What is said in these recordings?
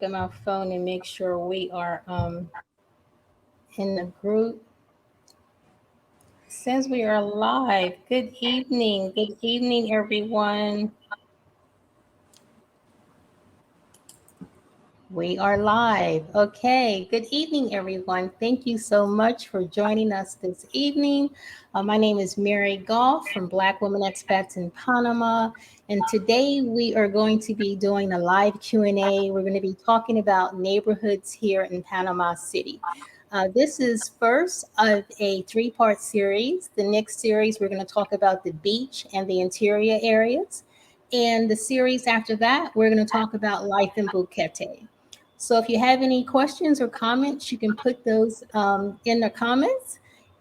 at my phone and make sure we are in the group. It says we are live. Good evening. Good evening, everyone. We are live. Okay. Good evening, everyone. Thank you so much for joining us this evening. My name is Mary Goff from Black Women Expats in Panama, and today we are going to be doing a live Q&A. We're going to be talking about neighborhoods here in Panama City. This is first of a three-part series. The next series, we're going to talk about the beach and the interior areas. And the series after that, we're going to talk about life in Boquete. So if you have any questions or comments, you can put those in the comments.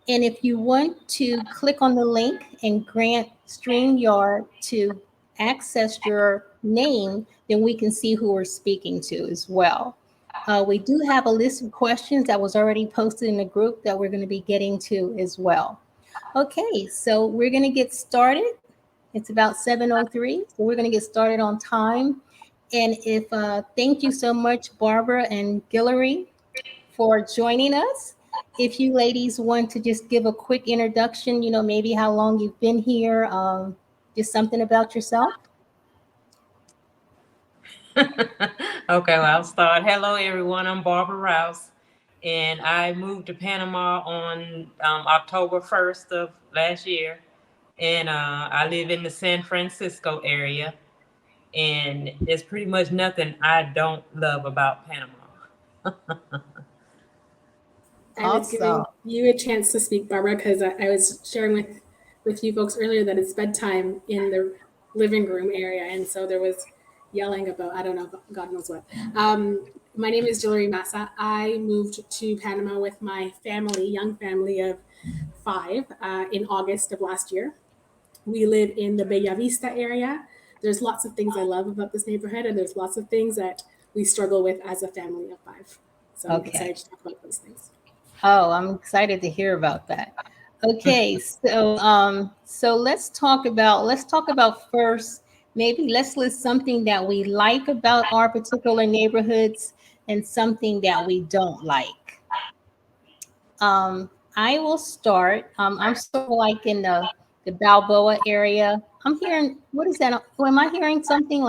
And if you want to click on the link and grant StreamYard to access your name, then we can see who we're speaking to as well. We do have a list of questions that was already posted in the group that we're going to be getting to as well. Okay, so we're going to get started. It's about 7:03, so we're going to get started on time. And thank you so much, Barbara and Guillory, for joining us. If you ladies want to just give a quick introduction, maybe how long you've been here, just something about yourself. Okay, well, I'll start. Hello, everyone. I'm Barbara Rouse, and I moved to Panama on October 1st of last year. And I live in the San Francisco area, and there's pretty much nothing I don't love about Panama. I was giving you a chance to speak, Barbara, because I was sharing with you folks earlier that it's bedtime in the living room area, and so there was yelling about, I don't know, God knows what. My name is Jillery Massa. I moved to Panama with my family, young family of 5, in August of last year. We live in the Bella Vista area. There's lots of things I love about this neighborhood, and there's lots of things that we struggle with as a family of 5. So I'm excited to talk about those things. Oh, I'm excited to hear about that. Okay, so let's talk about first. Maybe let's list something that we like about our particular neighborhoods and something that we don't like. I will start. I'm sort of like in the Balboa area. I'm hearing, what is that? Am I hearing something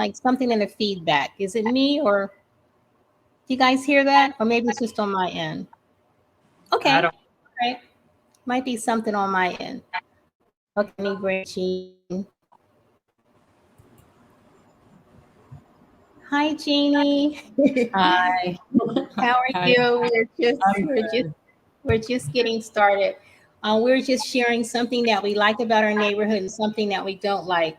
in the feedback? Is it me, or do you guys hear that? Or maybe it's just on my end. Okay, all right. Might be something on my end. Okay, let me bring Jean. Hi, Jeannie. Hi. How are you? We're just getting started. We're just sharing something that we like about our neighborhood and something that we don't like.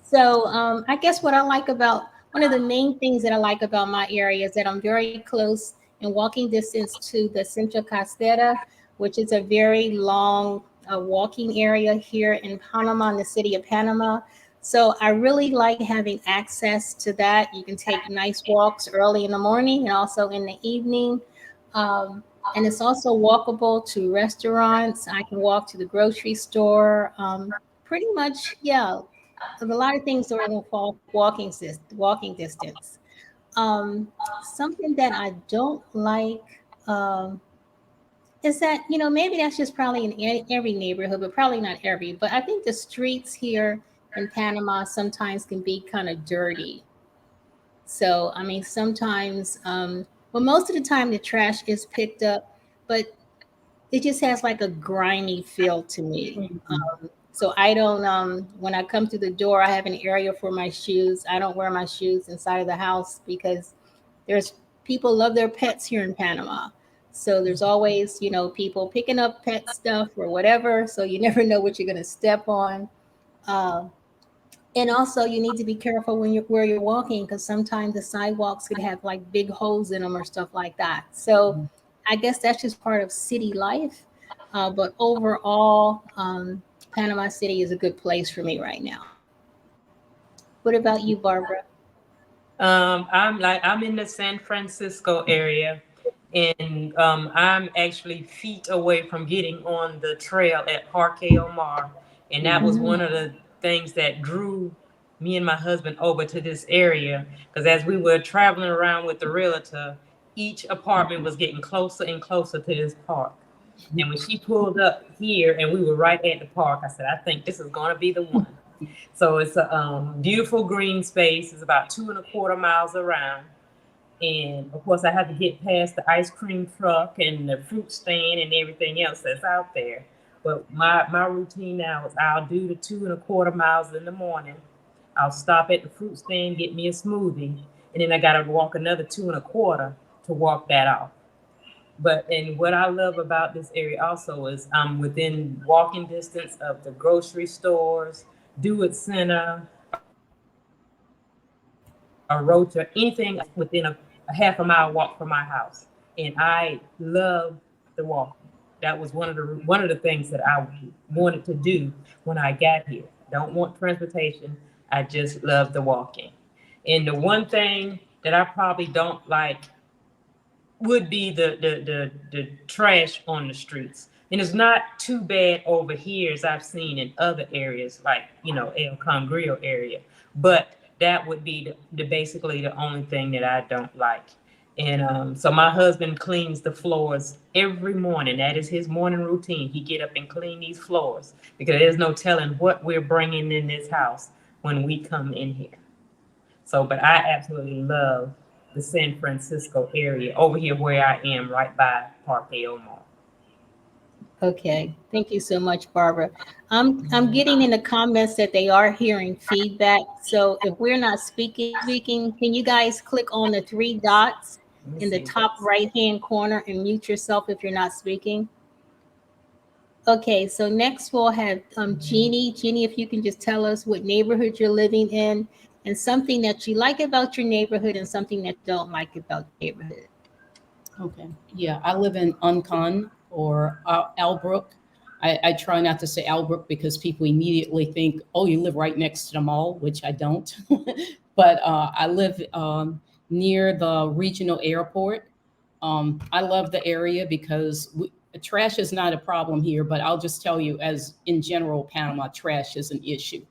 So I guess what I like about one of the main things that I like about my area is that I'm very close in walking distance to the Central Costera, which is a very long walking area here in Panama, in the city of Panama. So I really like having access to that. You can take nice walks early in the morning and also in the evening. And it's also walkable to restaurants. I can walk to the grocery store. Pretty much, yeah. A lot of things are in walking distance. Something that I don't like is that, maybe that's just probably in every neighborhood, but probably not every. But I think the streets here in Panama sometimes can be kind of dirty. So, I mean, sometimes, well, most of the time the trash is picked up, but it just has like a grimy feel to me. So I don't, when I come to the door, I have an area for my shoes. I don't wear my shoes inside of the house because there's people love their pets here in Panama. So there's always, people picking up pet stuff or whatever. So you never know what you're going to step on. Uh, and also you need to be careful where you're walking, because sometimes the sidewalks could have like big holes in them or stuff like that. So I guess that's just part of city life. But overall, Panama City is a good place for me right now. What about you, Barbara? I'm in the San Francisco area, and I'm actually feet away from getting on the trail at Parque Omar, and that was one of the things that drew me and my husband over to this area because as we were traveling around with the realtor, each apartment was getting closer and closer to this park. And when she pulled up here and we were right at the park, I said, I think this is going to be the one. So it's a beautiful green space. It's about 2.25 miles around. And of course, I have to get past the ice cream truck and the fruit stand and everything else that's out there. But my routine now is I'll do the 2.25 miles in the morning. I'll stop at the fruit stand, get me a smoothie, and then I got to walk another 2.25 to walk that off. And what I love about this area also is I'm within walking distance of the grocery stores, Do It Center, a Rocha, anything within a half a mile walk from my house. And I love the walking. That was one of the things that I wanted to do when I got here. Don't want transportation. I just love the walking. And the one thing that I probably don't like would be the trash on the streets. And it's not too bad over here as I've seen in other areas like, El Congreso area. But that would be the basically the only thing that I don't like. And so my husband cleans the floors every morning. That is his morning routine. He get up and clean these floors because there's no telling what we're bringing in this house when we come in here. So, but I absolutely love the San Francisco area over here where I am right by Parque Mall. Okay, thank you so much, Barbara. I'm getting in the comments that they are hearing feedback. So if we're not speaking, can you guys click on the three dots in the top right-hand corner and mute yourself if you're not speaking? Okay, so next we'll have Jeannie. Jeannie, if you can just tell us what neighborhood you're living in and something that you like about your neighborhood and something that you don't like about the neighborhood. Okay. Yeah, I live in Uncon or Albrook. I try not to say Albrook because people immediately think, oh, you live right next to the mall, which I don't. But I live near the regional airport. I love the area because trash is not a problem here, but I'll just tell you, as in general, Panama, trash is an issue.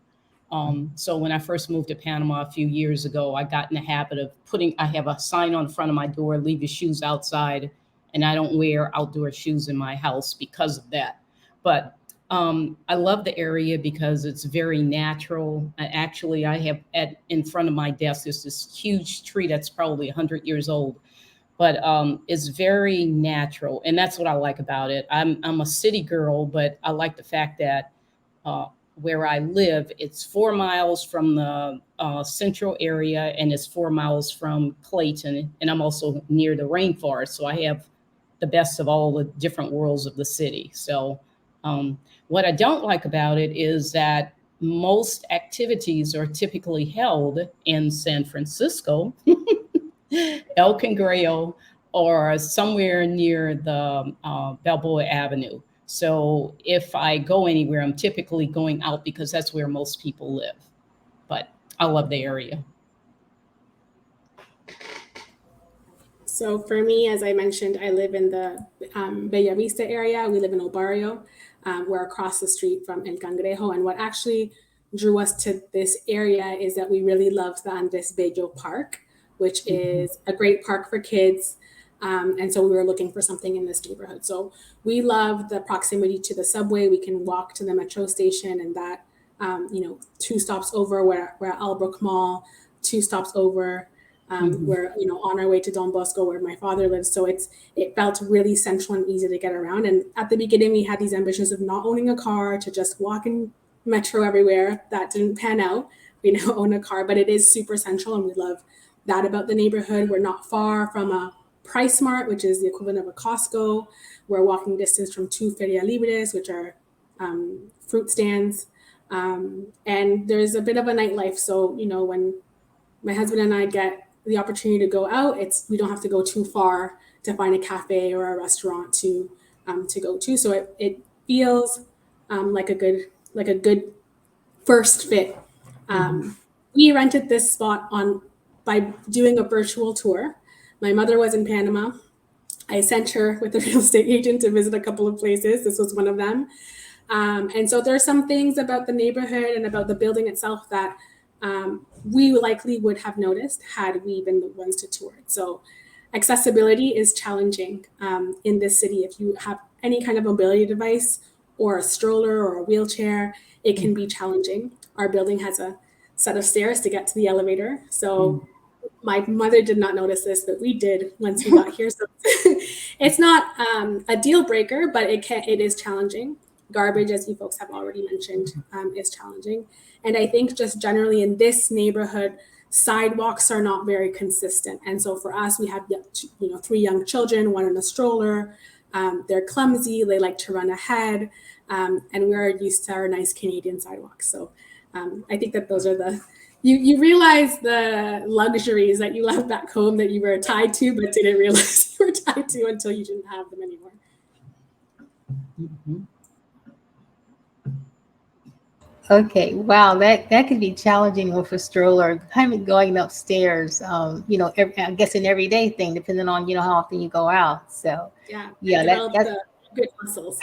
So when I first moved to Panama a few years ago, I got in the habit of I have a sign on front of my door, leave your shoes outside, and I don't wear outdoor shoes in my house because of that. But I love the area because it's very natural. Actually, I have in front of my desk, there's this huge tree that's probably 100 years old, but it's very natural. And that's what I like about it. I'm a city girl, but I like the fact that where I live, it's 4 miles from the central area and it's 4 miles from Clayton. And I'm also near the rainforest. So I have the best of all the different worlds of the city. So what I don't like about it is that most activities are typically held in San Francisco, El Congreso, or somewhere near the Balboa Avenue. So if I go anywhere, I'm typically going out because that's where most people live. But I love the area. So for me, as I mentioned, I live in the Bella Vista area. We live in El Barrio. We're across the street from El Cangrejo. And what actually drew us to this area is that we really loved the Andres Bello Park, which is a great park for kids. And so we were looking for something in this neighborhood. So we love the proximity to the subway. We can walk to the metro station, and that, 2 stops over, we're at Albrook Mall, 2 stops over, we're on our way to Don Bosco, where my father lives. So it felt really central and easy to get around. And at the beginning, we had these ambitions of not owning a car, to just walk in metro everywhere. That didn't pan out. We now own a car, but it is super central, and we love that about the neighborhood. We're not far from a Price Mart, which is the equivalent of a Costco. We're walking distance from 2 Feria Libres, which are fruit stands. And there's a bit of a nightlife. So, when my husband and I get the opportunity to go out, we don't have to go too far to find a cafe or a restaurant to go to. So it feels like a good first fit. We rented this spot by doing a virtual tour. My mother was in Panama. I sent her with a real estate agent to visit a couple of places. This was one of them. And so there are some things about the neighborhood and about the building itself that we likely would have noticed had we been the ones to tour it. So accessibility is challenging in this city. If you have any kind of mobility device or a stroller or a wheelchair, it can be challenging. Our building has a set of stairs to get to the elevator. So my mother did not notice this, but we did once we got here. So it's not a deal breaker, but it is challenging. Garbage, as you folks have already mentioned, is challenging. And I think just generally in this neighborhood, sidewalks are not very consistent. And so for us, we have 3 young children, one in a stroller. They're clumsy, they like to run ahead, and we're used to our nice Canadian sidewalks. So I think that those are you realize the luxuries that you left back home that you were tied to, but didn't realize you were tied to until you didn't have them anymore. Mhm. Okay, wow, that could be challenging with a stroller, kind of going upstairs. I guess an everyday thing, depending on how often you go out. So, Yeah, yeah, develop that's the good muscles.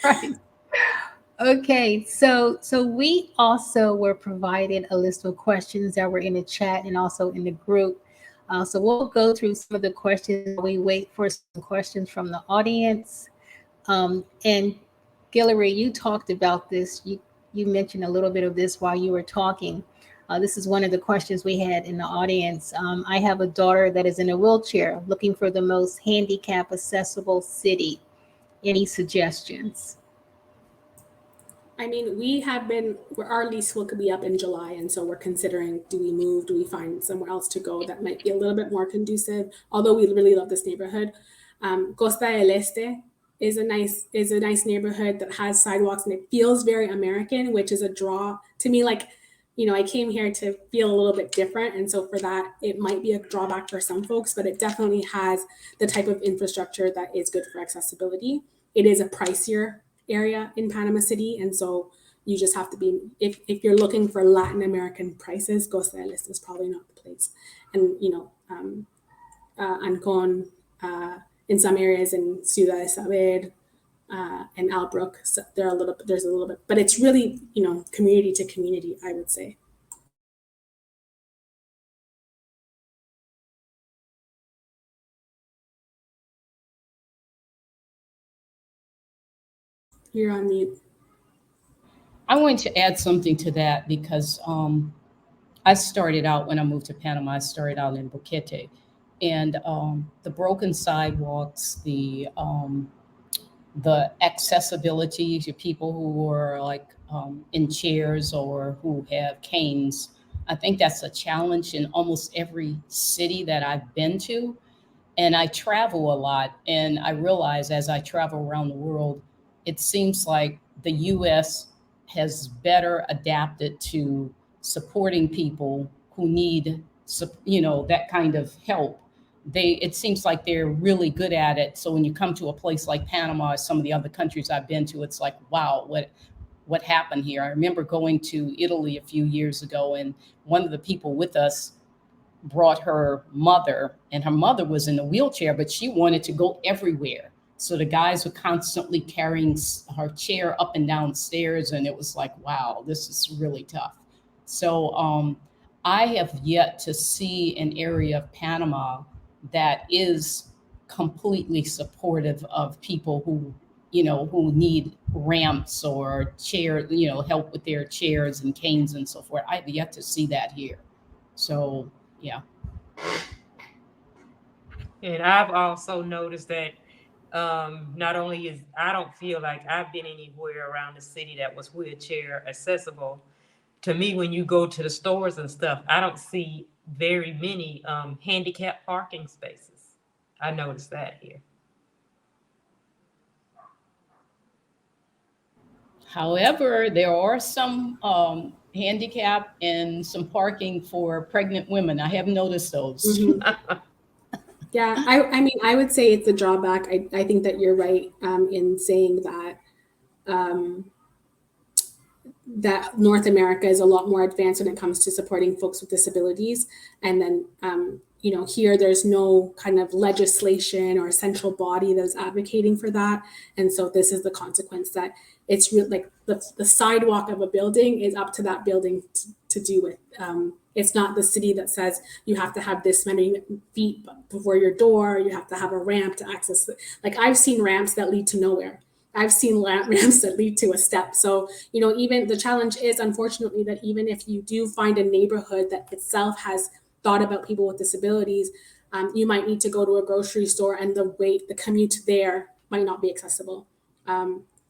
right. Okay, so we also were provided a list of questions that were in the chat and also in the group. So we'll go through some of the questions. We wait for some questions from the audience. And Guillory, you talked about this. You mentioned a little bit of this while you were talking. This is one of the questions we had in the audience. I have a daughter that is in a wheelchair, looking for the most handicap accessible city. Any suggestions? I mean, our lease will be up in July, and so we're considering, do we move? Do we find somewhere else to go that might be a little bit more conducive? Although we really love this neighborhood. Costa del Este is a nice neighborhood that has sidewalks, and it feels very American, which is a draw to me. Like, I came here to feel a little bit different, and so for that, it might be a drawback for some folks, but it definitely has the type of infrastructure that is good for accessibility. It is a pricier area in Panama City, and so you just have to be, if you're looking for Latin American prices, Costa del Este is probably not the place. And Ancon, in some areas in Ciudad de Saber and Albrook, so there's a little bit, but it's really community to community, I would say. You're on mute. I wanted to add something to that because I started out when I moved to Panama. I started out in Boquete, and the broken sidewalks, the accessibility to people who are like in chairs or who have canes. I think that's a challenge in almost every city that I've been to. And I travel a lot, and I realize as I travel around the world, it seems like the US has better adapted to supporting people who need that kind of help. It seems like they're really good at it. So when you come to a place like Panama or some of the other countries I've been to, it's like, wow, what happened here? I remember going to Italy a few years ago, and one of the people with us brought her mother, and her mother was in a wheelchair, but she wanted to go everywhere. So the guys were constantly carrying her chair up and down stairs, and it was like, wow, this is really tough. So I have yet to see an area of Panama that is completely supportive of people who need ramps or help with their chairs and canes and so forth. I've yet to see that here. So yeah. And I've also noticed that not only I don't feel like I've been anywhere around the city that was wheelchair accessible. To me, when you go to the stores and stuff, I don't see very many handicap parking spaces. I noticed that here. However, there are some handicap and some parking for pregnant women. I have noticed those. Mm-hmm. Yeah, I mean, I would say it's a drawback. I think that you're right in saying that that North America is a lot more advanced when it comes to supporting folks with disabilities. And then, here there's no kind of legislation or central body that's advocating for that. And so this is the consequence that it's really like the sidewalk of a building is up to that building to do it. It's not the city that says you have to have this many feet before your door. You have to have a ramp to access it. Like I've seen ramps that lead to nowhere. I've seen ramps that lead to a step. So, even the challenge is, unfortunately, that even if you do find a neighborhood that itself has thought about people with disabilities, you might need to go to a grocery store, and the commute there might not be accessible.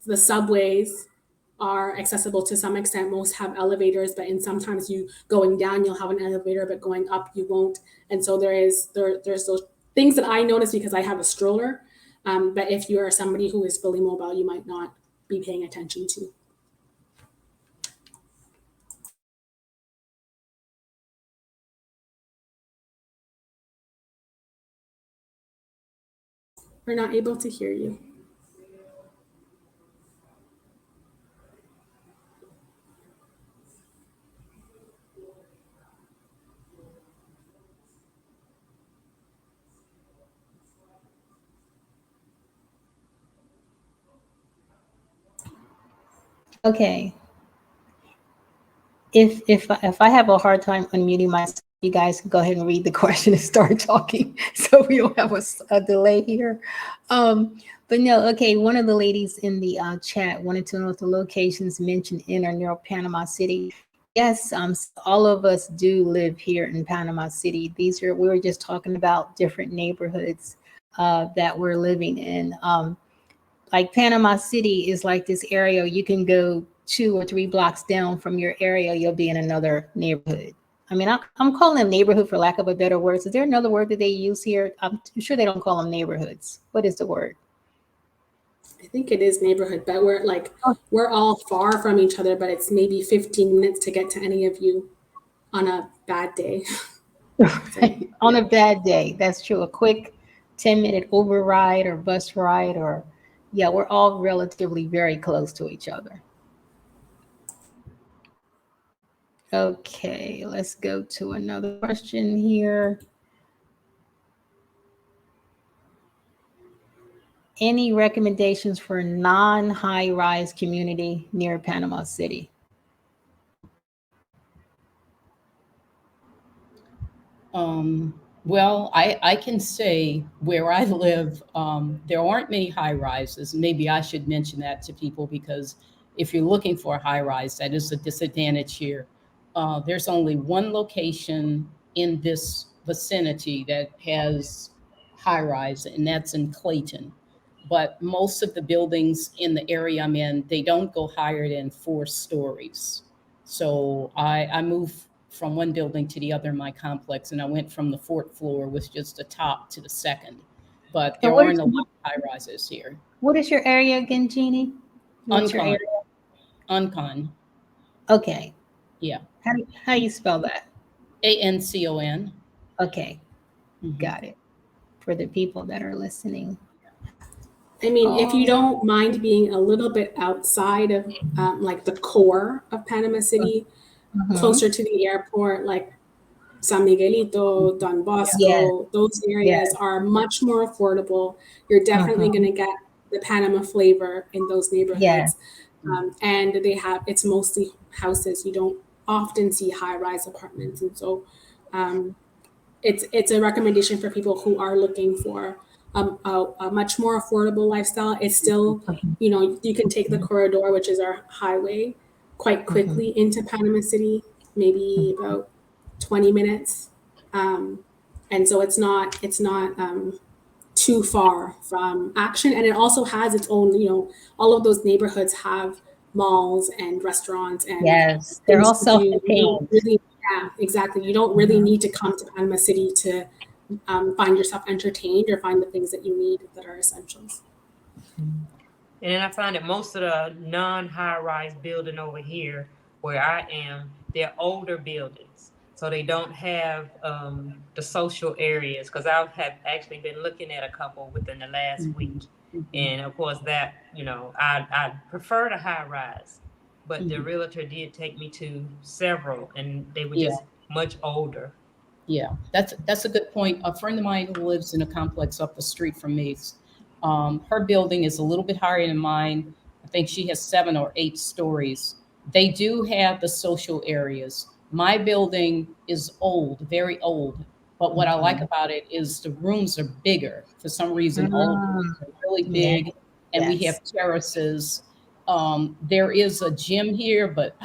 The subways are accessible to some extent. Most have elevators, but sometimes you going down, you'll have an elevator, but going up, you won't. And so there's those things that I notice because I have a stroller. But if you are somebody who is fully mobile, you might not be paying attention to. We're not able to hear you. Okay. If I have a hard time unmuting myself, you guys can go ahead and read the question and start talking, so we don't have a delay here. But no, okay. One of the ladies in the chat wanted to know if the locations mentioned in or near Panama City. Yes, all of us do live here in Panama City. We were just talking about different neighborhoods that we're living in. Like Panama City is like this area you can go 2 or 3 blocks down from your area, you'll be in another neighborhood. I mean, I'm calling them neighborhood for lack of a better word. Is there another word that they use here? I'm sure they don't call them neighborhoods. What is the word? I think it is neighborhood, but we're all far from each other, but it's maybe 15 minutes to get to any of you on a bad day. On a bad day, that's true. A quick 10-minute Uber ride or bus ride, or yeah, we're all relatively very close to each other. Okay, let's go to another question here. Any recommendations for non-high-rise community near Panama City? Well, I can say where I live, there aren't many high rises. Maybe I should mention that to people, because if you're looking for a high rise, that is a disadvantage here. There's only one location in this vicinity that has high rise, and that's in Clayton. But most of the buildings in the area I'm in, they don't go higher than 4 stories. So I moved from one building to the other in my complex, and I went from the 4th floor with just the top to the 2nd. But there aren't a lot of high rises here. What is your area again, Jeannie? What's your Uncon. area? Uncon. Okay. Yeah. How you spell that? ANCON. Okay. Got it. For the people that are listening. I mean, if you don't mind being a little bit outside of like the core of Panama City, closer to the airport, like San Miguelito, Don Bosco, those areas are much more affordable. You're definitely going to get the Panama flavor in those neighborhoods. And it's mostly houses. You don't often see high-rise apartments. And so it's a recommendation for people who are looking for a much more affordable lifestyle. It's still, you can take the corridor, which is our highway, quite quickly into Panama City, maybe about 20 minutes. And so it's not too far from action. And it also has its own, all of those neighborhoods have malls and restaurants and they're all self-contained. Yeah, exactly. You don't really need to come to Panama City to find yourself entertained or find the things that you need that are essentials. And then I find that most of the non-high-rise building over here where I am, they're older buildings. So they don't have the social areas, because I have actually been looking at a couple within the last week. And of course that, I prefer the high-rise, but the realtor did take me to several, and they were just much older. Yeah, that's a good point. A friend of mine who lives in a complex up the street from me, her building is a little bit higher than mine. I think she has 7 or 8 stories. They do have the social areas. My building is old, very old. But what I like about it is the rooms are bigger. For some reason, all of the Mm, rooms are really yeah, big, and we have yes. terraces. There is a gym here, but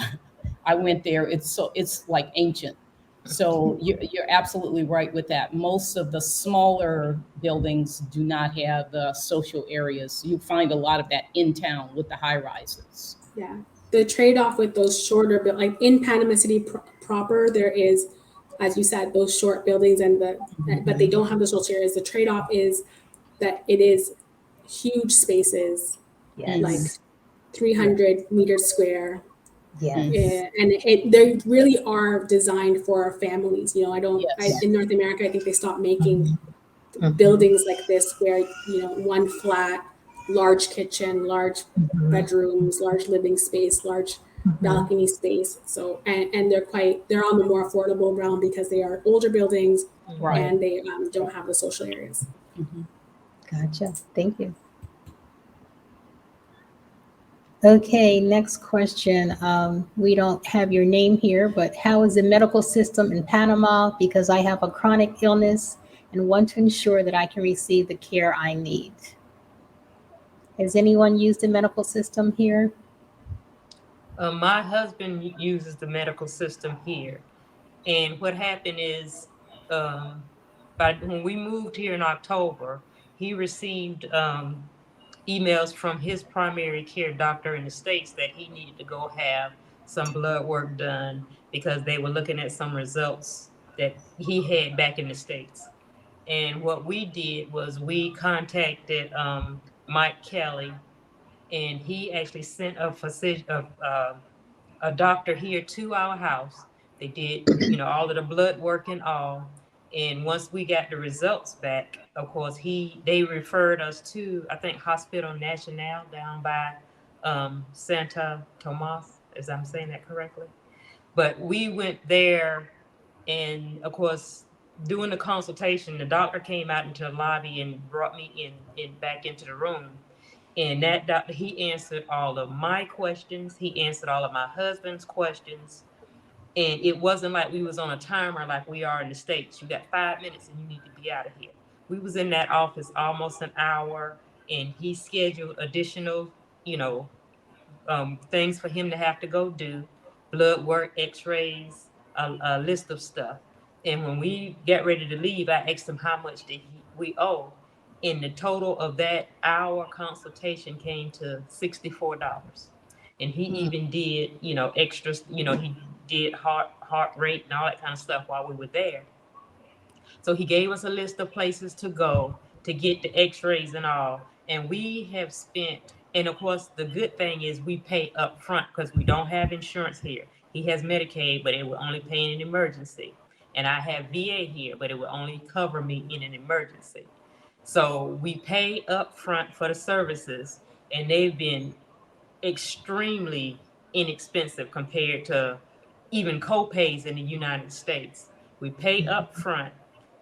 I went there. It's like ancient. So you're absolutely right with that. Most of the smaller buildings do not have the social areas. You find a lot of that in town with the high rises. Yeah. The trade-off with those shorter like in Panama City proper, there is, as you said, those short buildings but they don't have the social areas. The trade-off is that it is huge spaces, like Mhm. Yes. 300 meters square. Yes. And they really are designed for families. Yes. In North America, I think they stopped making Mhm, mhm, buildings like this where, one flat, large kitchen, large mhm, bedrooms, large living space, large mhm. balcony space. So, and they're on the more affordable realm because they are older buildings Right. and they don't have the social areas. Mhm. Gotcha. Thank you. Okay, next question. We don't have your name here, but how is the medical system in Panama? Because I have a chronic illness and want to ensure that I can receive the care I need. Has anyone used the medical system here? My husband uses the medical system here, and what happened is, when we moved here in October, he received emails from his primary care doctor in the States that he needed to go have some blood work done because they were looking at some results that he had back in the States. And what we did was we contacted Mike Kelly, and he actually sent a doctor here to our house. They did, all of the blood work and all. And once we got the results back, of course, they referred us to, I think, Hospital Nacional down by Santa Tomas, as I'm saying that correctly. But we went there, and of course, doing the consultation, the doctor came out into the lobby and brought me in back into the room. And that doctor, he answered all of my questions. He answered all of my husband's questions. And it wasn't like we was on a timer like we are in the States. You got 5 minutes and you need to be out of here. We was in that office almost an hour, and he scheduled additional, you know, things for him to have to go do, blood work, x-rays, a list of stuff. And when we got ready to leave, I asked him how much we owe. And the total of that hour consultation came to $64. And he Mm. even did, extras, he did heart rate and all that kind of stuff while we were there. So he gave us a list of places to go to get the x-rays and all. And we have spent, and of course, the good thing is we pay up front because we don't have insurance here. He has Medicaid, but it will only pay in an emergency. And I have VA here, but it will only cover me in an emergency. So we pay up front for the services, and they've been extremely inexpensive compared to even co-pays in the United States. We pay up front,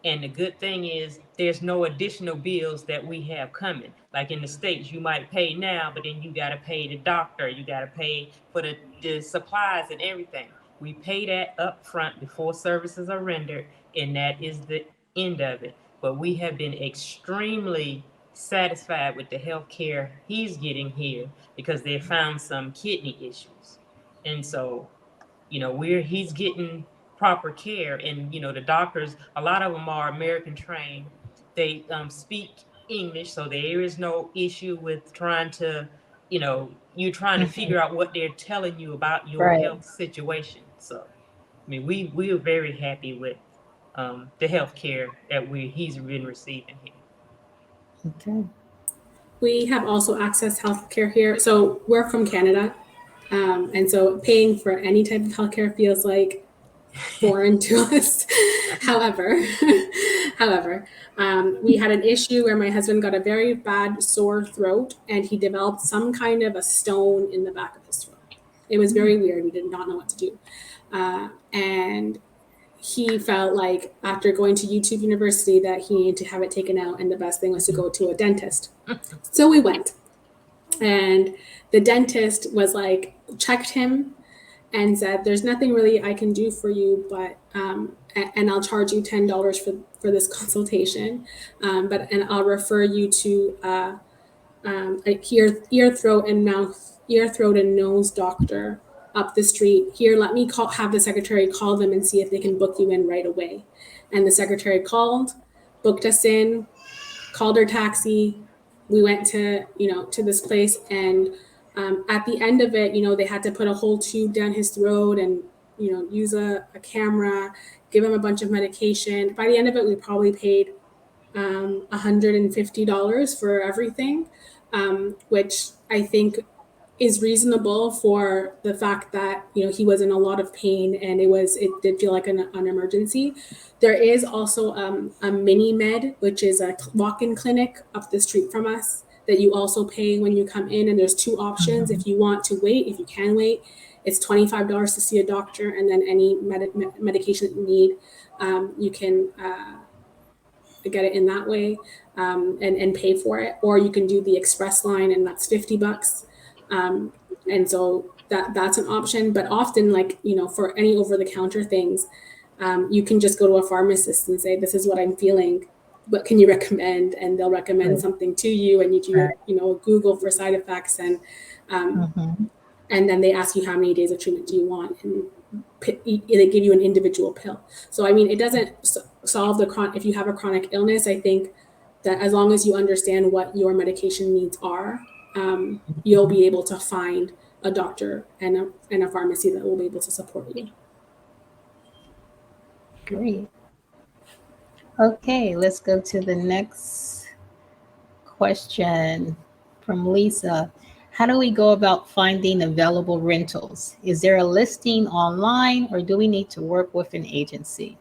and the good thing is there's no additional bills that we have coming. Like in the States, you might pay now, but then you got to pay the doctor, you got to pay for the supplies and everything. We pay that up front before services are rendered, and that is the end of it. But we have been extremely satisfied with the health care he's getting here because they found some kidney issues. And so, he's getting proper care. And, the doctors, a lot of them are American trained. They speak English, so there is no issue with trying to, you're trying to Mhm. figure out what they're telling you about your Right. health situation. So, I mean, we are very happy with the health care that he's been receiving here. Okay. We have also access healthcare here. So we're from Canada. And so paying for any type of healthcare feels like foreign to us. however, we had an issue where my husband got a very bad sore throat and he developed some kind of a stone in the back of his throat. It was very weird. We did not know what to do. And he felt like after going to YouTube University that he needed to have it taken out, and the best thing was to go to a dentist. So we went. And the dentist was like, checked him and said, "There's nothing really I can do for you, but and I'll charge you $10 for this consultation, but and I'll refer you to a ear, throat, and nose doctor up the street. Here, let me have the secretary call them and see if they can book you in right away." And the secretary called, booked us in, called our taxi. We went to this place, and at the end of it, they had to put a whole tube down his throat and use a camera, give him a bunch of medication. By the end of it, we probably paid $150 for everything, which I think is reasonable for the fact that he was in a lot of pain, and it did feel like an emergency. There is also a mini med, which is a walk-in clinic up the street from us that you also pay when you come in, and there's two options. If you want to wait, if you can wait, it's $25 to see a doctor, and then any medication that you need, you can get it in that way, and pay for it, or you can do the express line, and that's $50. And so that's an option. But often, like for any over-the-counter things, you can just go to a pharmacist and say, "This is what I'm feeling. What can you recommend?" And they'll recommend something to you, and you do Google for side effects, and then they ask you how many days of treatment do you want, and they give you an individual pill. So I mean, it doesn't solve if you have a chronic illness. I think that as long as you understand what your medication needs are, you'll be able to find a doctor and a pharmacy that will be able to support you. Great. Okay, let's go to the next question from Lisa. How do we go about finding available rentals? Is there a listing online, or do we need to work with an agency?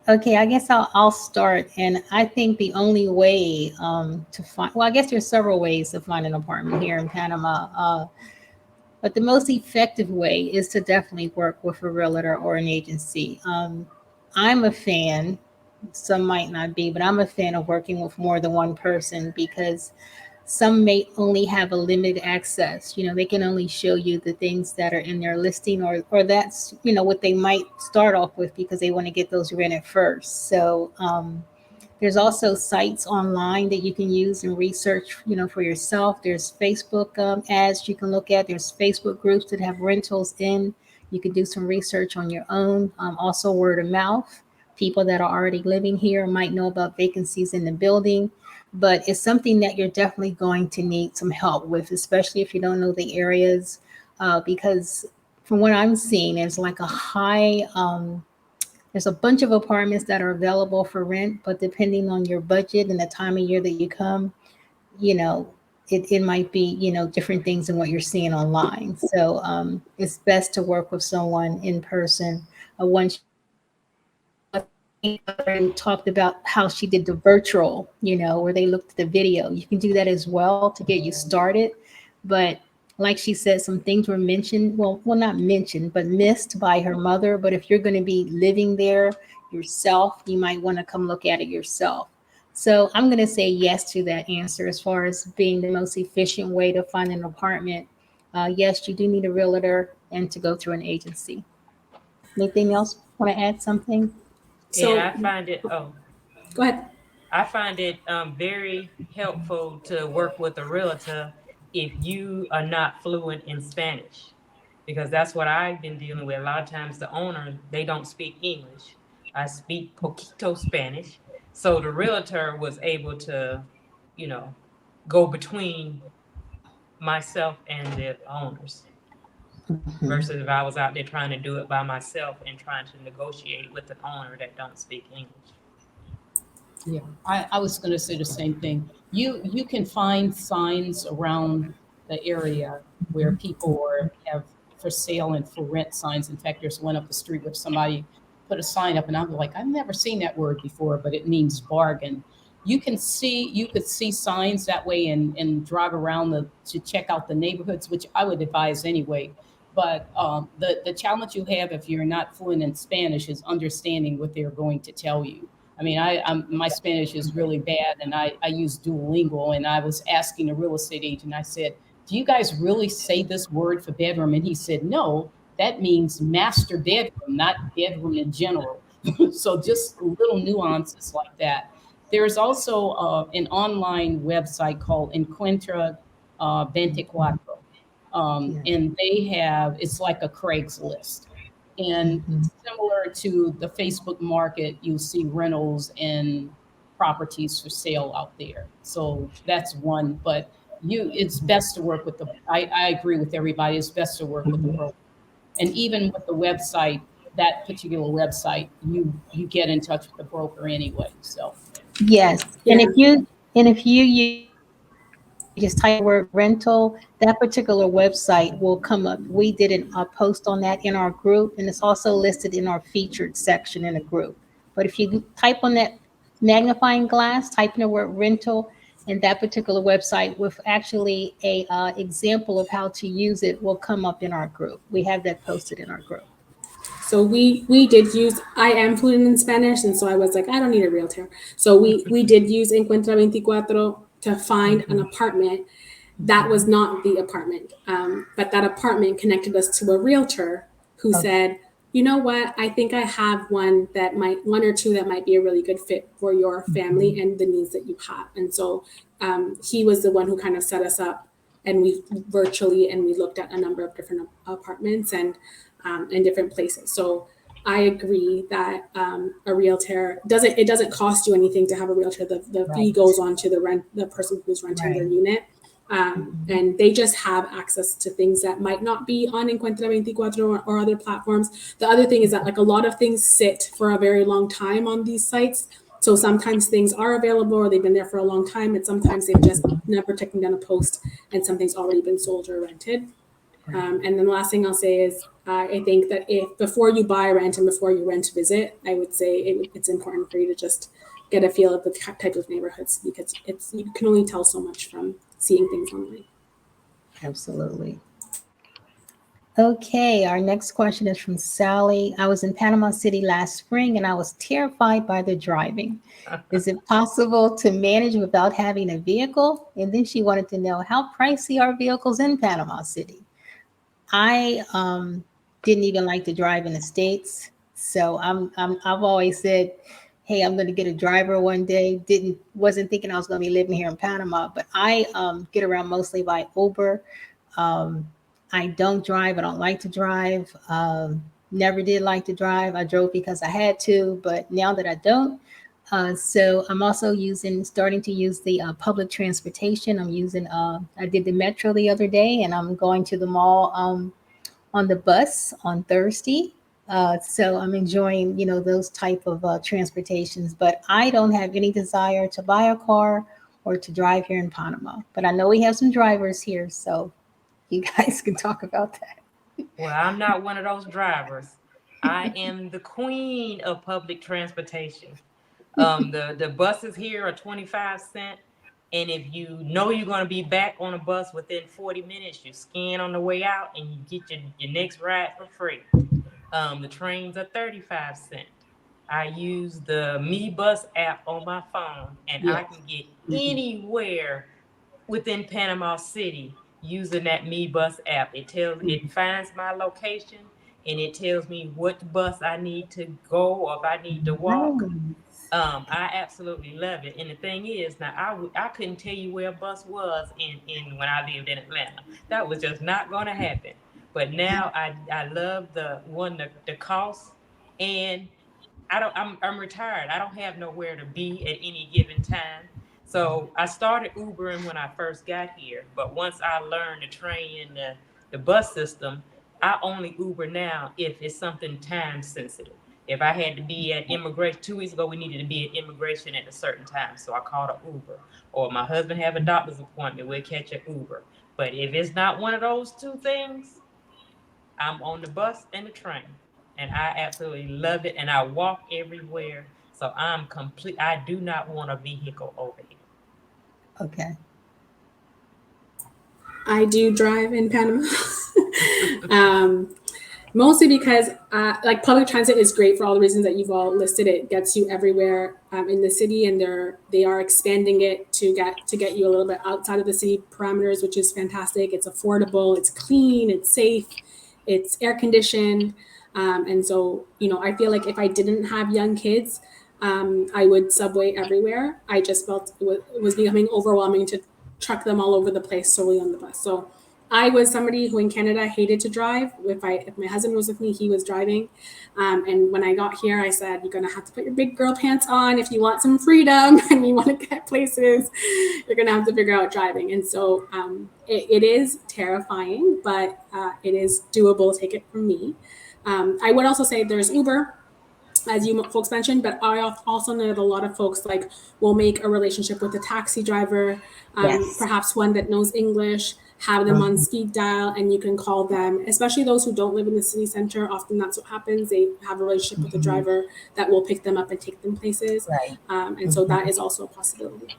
Okay, I guess I'll start. And I think the only way to find, well, I guess there's several ways to find an apartment here in Panama. But the most effective way is to definitely work with a realtor or an agency. I'm a fan, some might not be, but I'm a fan of working with more than one person, because some may only have a limited access. They can only show you the things that are in their listing, or that's, what they might start off with, because they want to get those rented first. So there's also sites online that you can use and research, for yourself. There's Facebook ads you can look at. There's Facebook groups that have rentals in. You can do some research on your own. Also word of mouth. People that are already living here might know about vacancies in the building, but it's something that you're definitely going to need some help with, especially if you don't know the areas, because from what I'm seeing, there's like there's a bunch of apartments that are available for rent, but depending on your budget and the time of year that you come, it might be, different things than what you're seeing online. So it's best to work with someone in person. One talked about how she did the virtual, where they looked at the video. You can do that as well to get you started. But like she said, some things were mentioned, well, not mentioned, but missed by her mother. But if you're going to be living there yourself, you might want to come look at it yourself. So I'm going to say yes to that answer as far as being the most efficient way to find an apartment. Yes, you do need a realtor and to go through an agency. Anything else? Want to add something? So I find it. Oh, go ahead. I find it very helpful to work with a realtor if you are not fluent in Spanish, because that's what I've been dealing with. A lot of times the owner, they don't speak English. I speak poquito Spanish. So the realtor was able to, go between myself and the owners, versus if I was out there trying to do it by myself and trying to negotiate with an owner that don't speak English. Yeah, I was going to say the same thing. You can find signs around the area where people have for sale and for rent signs. In fact, there's one up the street where somebody put a sign up, and I'm like, I've never seen that word before, but it means bargain. You could see signs that way and drive around to check out the neighborhoods, which I would advise anyway. But the challenge you have if you're not fluent in Spanish is understanding what they're going to tell you. I mean, my Spanish is really bad, and I use Duolingo. And I was asking a real estate agent. I said, "Do you guys really say this word for bedroom?" And he said, "No, that means master bedroom, not bedroom in general." So just little nuances like that. There's also an online website called Encuentra 24, Yeah. and it's like a Craigslist. And Mhm. similar to the Facebook market, you'll see rentals and properties for sale out there. So that's one, but it's best to work with I agree with everybody. It's best to work with the broker. And even with the website, that particular website, you get in touch with the broker anyway. So Yes, and Yeah. if you use you just type the word rental, that particular website will come up. We did a post on that in our group, and it's also listed in our featured section in the group. But if you type on that magnifying glass, type in the word rental, and that particular website with actually a example of how to use it will come up in our group. We have that posted in our group. So we did use. I am fluent in Spanish, and so I was like, I don't need a realtor. So we did use Encuentra 24 to find an apartment. That was not the apartment, but that apartment connected us to a realtor who Okay. said, you know what, I think I have one or two that might be a really good fit for your family and the needs that you have. And so he was the one who kind of set us up, and we looked at a number of different apartments and in different places. So I agree that a realtor doesn't cost you anything to have a realtor. The fee Right. goes on to the person who's renting their Right. unit. And they just have access to things that might not be on Encuentra 24 or other platforms. The other thing is that like a lot of things sit for a very long time on these sites. So sometimes things are available or they've been there for a long time, and sometimes they've just never taken down a post and something's already been sold or rented. And then the last thing I'll say is I think that if before you buy, rent, and before you rent, visit, I would say it's important for you to just get a feel of the type of neighborhoods, because you can only tell so much from seeing things online. Absolutely. Okay, our next question is from Sally. I was in Panama City last spring and I was terrified by the driving. Is it possible to manage without having a vehicle? And then she wanted to know how pricey are vehicles in Panama City. I didn't even like to drive in the States. So I've always said, hey, I'm going to get a driver one day. Wasn't thinking I was going to be living here in Panama, but I get around mostly by Uber. Um, I don't drive. I don't like to drive. Never did like to drive. I drove because I had to, but now that I don't, so I'm also starting to use the public transportation. I did the metro the other day, and I'm going to the mall on the bus on Thursday. So I'm enjoying, those type of transportations. But I don't have any desire to buy a car or to drive here in Panama. But I know we have some drivers here, so you guys can talk about that. Well, I'm not one of those drivers. I am the queen of public transportation. The buses here are 25 cents. And if you know you're going to be back on a bus within 40 minutes, you scan on the way out and you get your next ride for free. The trains are 35 cents. I use the Me Bus app on my phone, and I yes. can get anywhere within Panama City using that Me Bus app. It finds my location and it tells me what bus I need to go or if I need to walk. Nice. I absolutely love it. And the thing is, now I couldn't tell you where a bus was in when I lived in Atlanta. That was just not going to happen. But now I love the cost, and I'm retired. I don't have nowhere to be at any given time. So I started Ubering when I first got here, but once I learned the train and the bus system, I only Uber now if it's something time sensitive. If I had to be at immigration 2 weeks ago, we needed to be at immigration at a certain time, so I called an Uber. Or my husband have a doctor's appointment, we'll catch an Uber. But if it's not one of those two things, I'm on the bus and the train, and I absolutely love it. And I walk everywhere, so I'm complete. I do not want a vehicle over here. Okay. I do drive in Panama. um, Mostly because like public transit is great for all the reasons that you've all listed. It gets you everywhere in the city, and they are expanding it to get you a little bit outside of the city parameters, which is fantastic. It's affordable, it's clean, it's safe, it's air conditioned, and so I feel like if I didn't have young kids, I would subway everywhere. I just felt it was becoming overwhelming to truck them all over the place solely on the bus. So I was somebody who in Canada hated to drive. If my husband was with me, he was driving. And when I got here, I said, you're going to have to put your big girl pants on if you want some freedom and you want to get places. You're going to have to figure out driving. And so it is terrifying, but it is doable. Take it from me. I would also say there's Uber, as you folks mentioned, but I also know that a lot of folks will make a relationship with a taxi driver, perhaps one that knows English, have them on speed dial, and you can call them, especially those who don't live in the city center. Often that's what happens. They have a relationship with a driver that will pick them up and take them places. Right. And so that is also a possibility.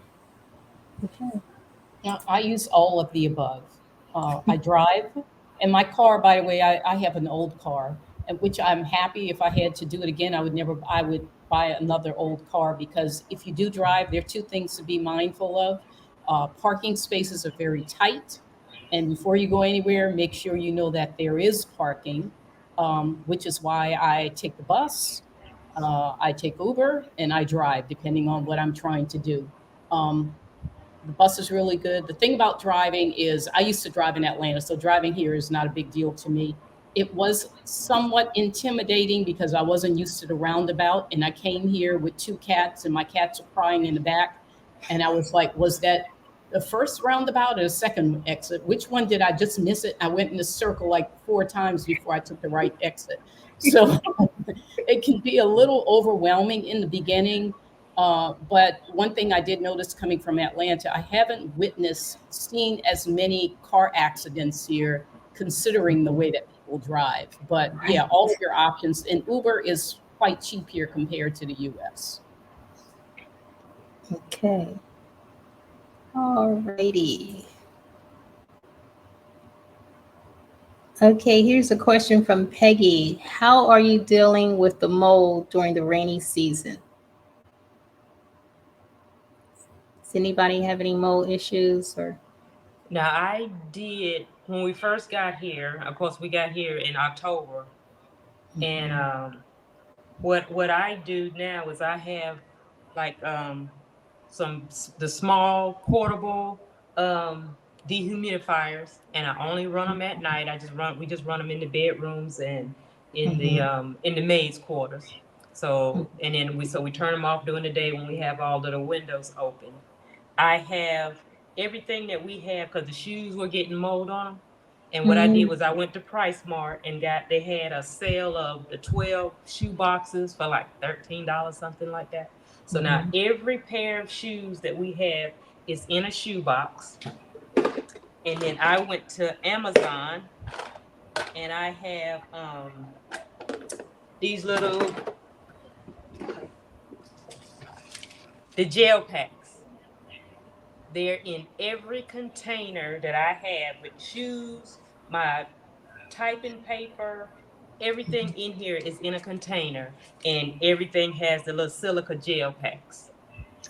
Okay. Now, I use all of the above. I drive, and my car, by the way, I have an old car, and which I'm happy. If I had to do it again, I would buy another old car, because if you do drive, there are two things to be mindful of. Parking spaces are very tight, and before you go anywhere, make sure you know that there is parking, which is why I take the bus, I take Uber, and I drive, depending on what I'm trying to do. The bus is really good. The thing about driving is I used to drive in Atlanta, so driving here is not a big deal to me. It was somewhat intimidating because I wasn't used to the roundabout, and I came here with two cats, and my cats are crying in the back. And I was like, was that the first roundabout or the second exit? Which one did I just miss it? I went in a circle like 4 times before I took the right exit. So it can be a little overwhelming in the beginning. But one thing I did notice coming from Atlanta, I haven't seen as many car accidents here, considering the way that people drive. But yeah, all of your options. And Uber is quite cheap here compared to the US. Okay. All righty. Okay, here's a question from Peggy. How are you dealing with the mold during the rainy season? Does anybody have any mold issues or? Now, I did when we first got here. Of course, we got here in October, and what I do now is I have like the small portable dehumidifiers, and I only run them at night. We just run them in the bedrooms and in the maids' quarters. So and then we turn them off during the day when we have all of the windows open. I have everything that we have because the shoes were getting mold on them. And what I did was I went to PriceSmart and they had a sale of the 12 shoe boxes for like $13, something like that. So now every pair of shoes that we have is in a shoe box. And then I went to Amazon and I have these the gel packs. They're in every container that I have with shoes, my typing paper, everything in here is in a container, and everything has the little silica gel packs.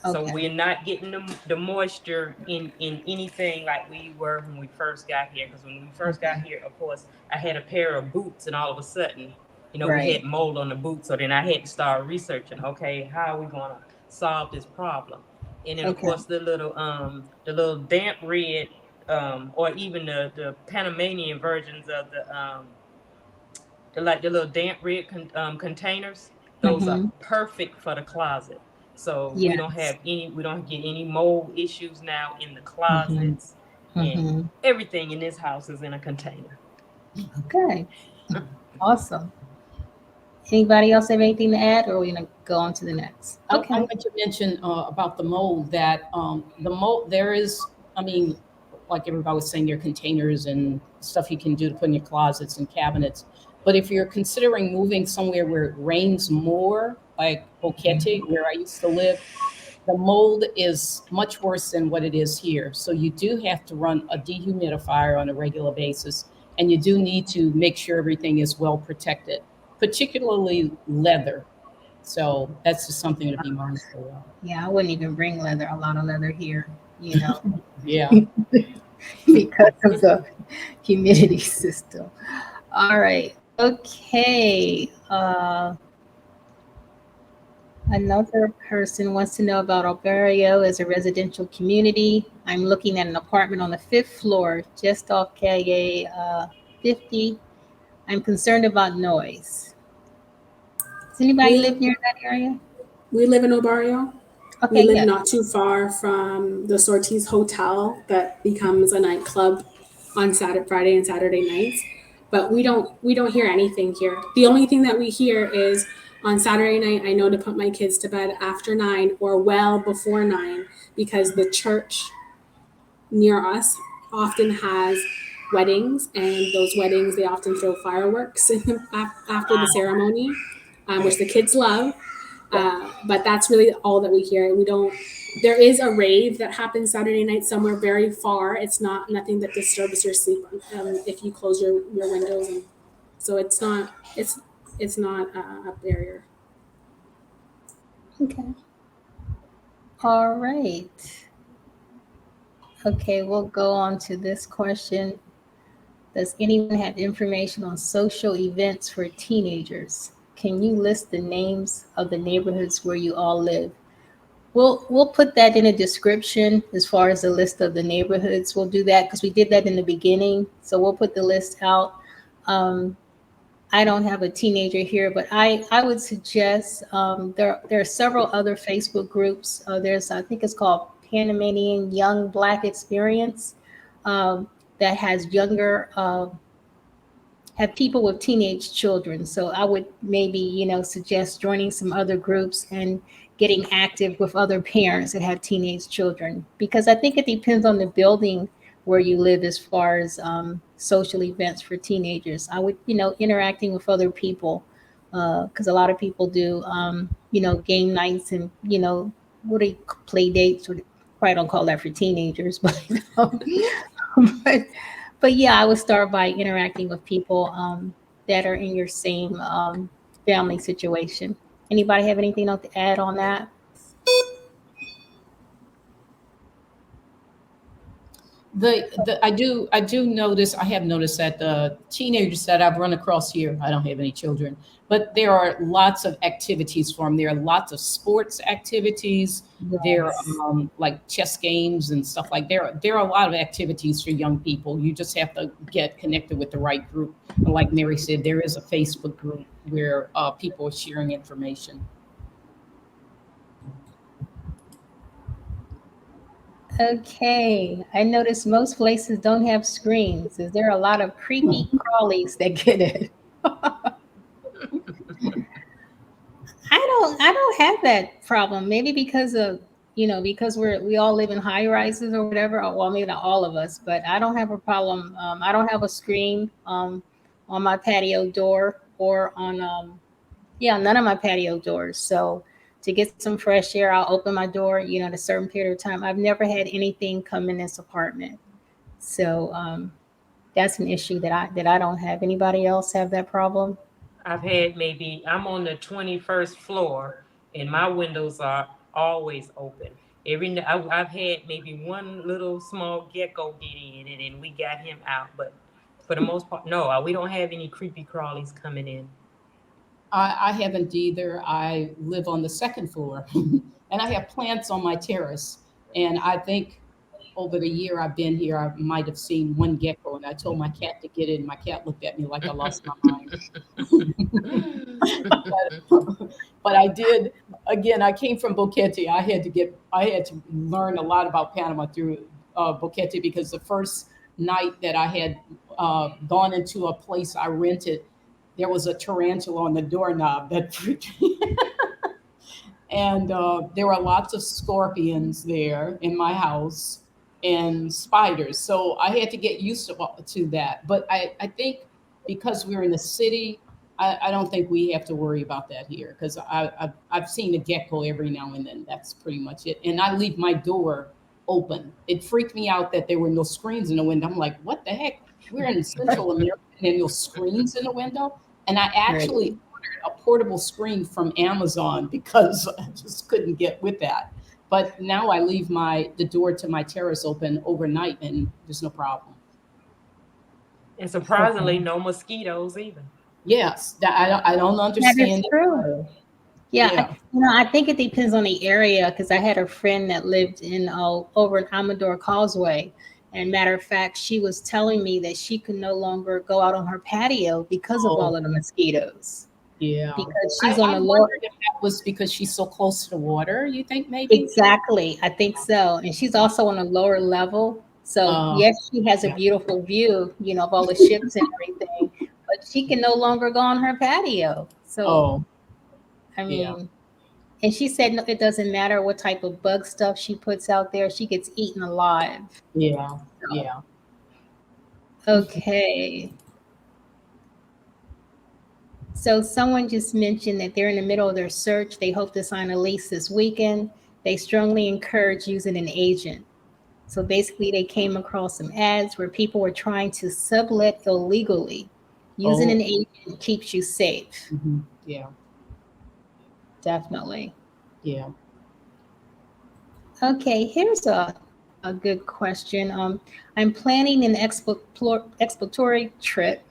Okay. So we're not getting the moisture in anything like we were when we first got here. Because when we first got here, of course, I had a pair of boots, and all of a sudden, we had mold on the boots. So then I had to start researching. Okay, how are we gonna solve this problem? And then of course the little damp red, or even the Panamanian versions of the little damp red containers. Those are perfect for the closet. So we don't get any mold issues now in the closets, and everything in this house is in a container. Okay, awesome. Anybody else have anything to add, or are we gonna go on to the next? Okay. I want to mention about the mold that the mold there is. I mean, like everybody was saying, there are containers and stuff you can do to put in your closets and cabinets. But if you're considering moving somewhere where it rains more, like Boquete, where I used to live, the mold is much worse than what it is here. So you do have to run a dehumidifier on a regular basis. and you do need to make sure everything is well protected, particularly leather. So that's just something to be mindful of. Yeah, I wouldn't even bring leather, a lot of leather here, you know, Yeah. because of the humidity system. All right. Okay. Another person wants to know about Alberrio as a residential community. I'm looking at an apartment on the fifth floor, just off Calle 50. I'm concerned about noise. Does anybody We live near that area? we live in Obarrio. We Okay, live yeah. not too far from the Sorties Hotel that becomes a nightclub on Saturday, Friday, and Saturday nights. But we don't hear anything here. The only thing that we hear is on Saturday night. I know to put my kids to bed after 9 or well before 9 because the church near us often has weddings, and those weddings they often throw fireworks in after the ceremony, which the kids love. But that's really all that we hear. We don't. There is a rave that happens Saturday night somewhere very far. It's not nothing that disturbs your sleep if you close your windows, and so it's not a barrier. Okay. All right. Okay, we'll go on to this question. Does anyone have information on social events for teenagers? Can you list the names of the neighborhoods where you all live? We'll put that in a description as far as the list of the neighborhoods. We'll do that because we did that in the beginning. So we'll put the list out. Um, I don't have a teenager here, but I would suggest there are several other Facebook groups. There's I think it's called Panamanian Young Black Experience that has younger have people with teenage children. So I would maybe, suggest joining some other groups and getting active with other parents that have teenage children. Because I think it depends on the building where you live as far as social events for teenagers. I would, interacting with other people because a lot of people do, game nights and, what do you play dates or probably don't call that for teenagers, but but but yeah, I would start by interacting with people that are in your same family situation. Anybody have anything else to add on that? I do notice, I have noticed that the teenagers that I've run across here, I don't have any children, but there are lots of activities for them. There are lots of sports activities. There are Yes. like chess games and stuff like there are a lot of activities for young people. You just have to get connected with the right group. And like Mary said, there is a Facebook group where people are sharing information. Okay. I noticed most places don't have screens. Is there a lot of creepy crawlies that get it? I don't have that problem. Maybe because of because we all live in high rises or whatever. Or, well, maybe not all of us, but I don't have a problem. I don't have a screen on my patio door or on none of my patio doors. So to get some fresh air, I'll open my door, at a certain period of time. I've never had anything come in this apartment. So that's an issue that I don't have. Anybody else have that problem? I've had maybe I'm on the 21st floor and my windows are always open. I've had maybe one little small gecko get in and then we got him out, but for the most part, no, we don't have any creepy crawlies coming in. I haven't either. I live on the second floor and I have plants on my terrace. And I think over the year I've been here, I might have seen one gecko and I told my cat to get in. My cat looked at me like I lost my mind. But I did, again, I came from Boquete. I had to learn a lot about Panama through Boquete because the first night that I had gone into a place I rented, there was a tarantula on the doorknob that freaked me. And there were lots of scorpions there in my house and spiders. So I had to get used to that. But I think because we're in the city, I don't think we have to worry about that here because I've seen a gecko every now and then. That's pretty much it. And I leave my door open. It freaked me out that there were no screens in the window. I'm like, what the heck? we're in Central America, and there's screens in the window. And I Right. actually ordered a portable screen from Amazon because I just couldn't get with that. But now I leave the door to my terrace open overnight, and there's no problem. And Okay. surprisingly, no mosquitoes either. Yes, I don't That is understand it. true. Yeah, Yeah. I think it depends on the area because I had a friend that lived in over in Amador Causeway, and matter of fact, she was telling me that she could no longer go out on her patio because of all Oh, of the mosquitoes yeah. because I, she's on I the lower. wondered if that was because she's so close to the water. You think maybe? Exactly, I think so, and she's also on a lower level. So Uh, yes, she has a yeah. beautiful view, of all the ships and everything, but she can no longer go on her patio. So Oh, I yeah. mean. And she said no, it doesn't matter what type of bug stuff she puts out there, she gets eaten alive. Yeah. So, Yeah. okay. So someone just mentioned that they're in the middle of their search. They hope to sign a lease this weekend. They strongly encourage using an agent. So basically, they came across some ads where people were trying to sublet illegally. Using Oh, an agent keeps you safe. yeah. Definitely. Yeah. Okay, here's a good question. I'm planning an exploratory trip.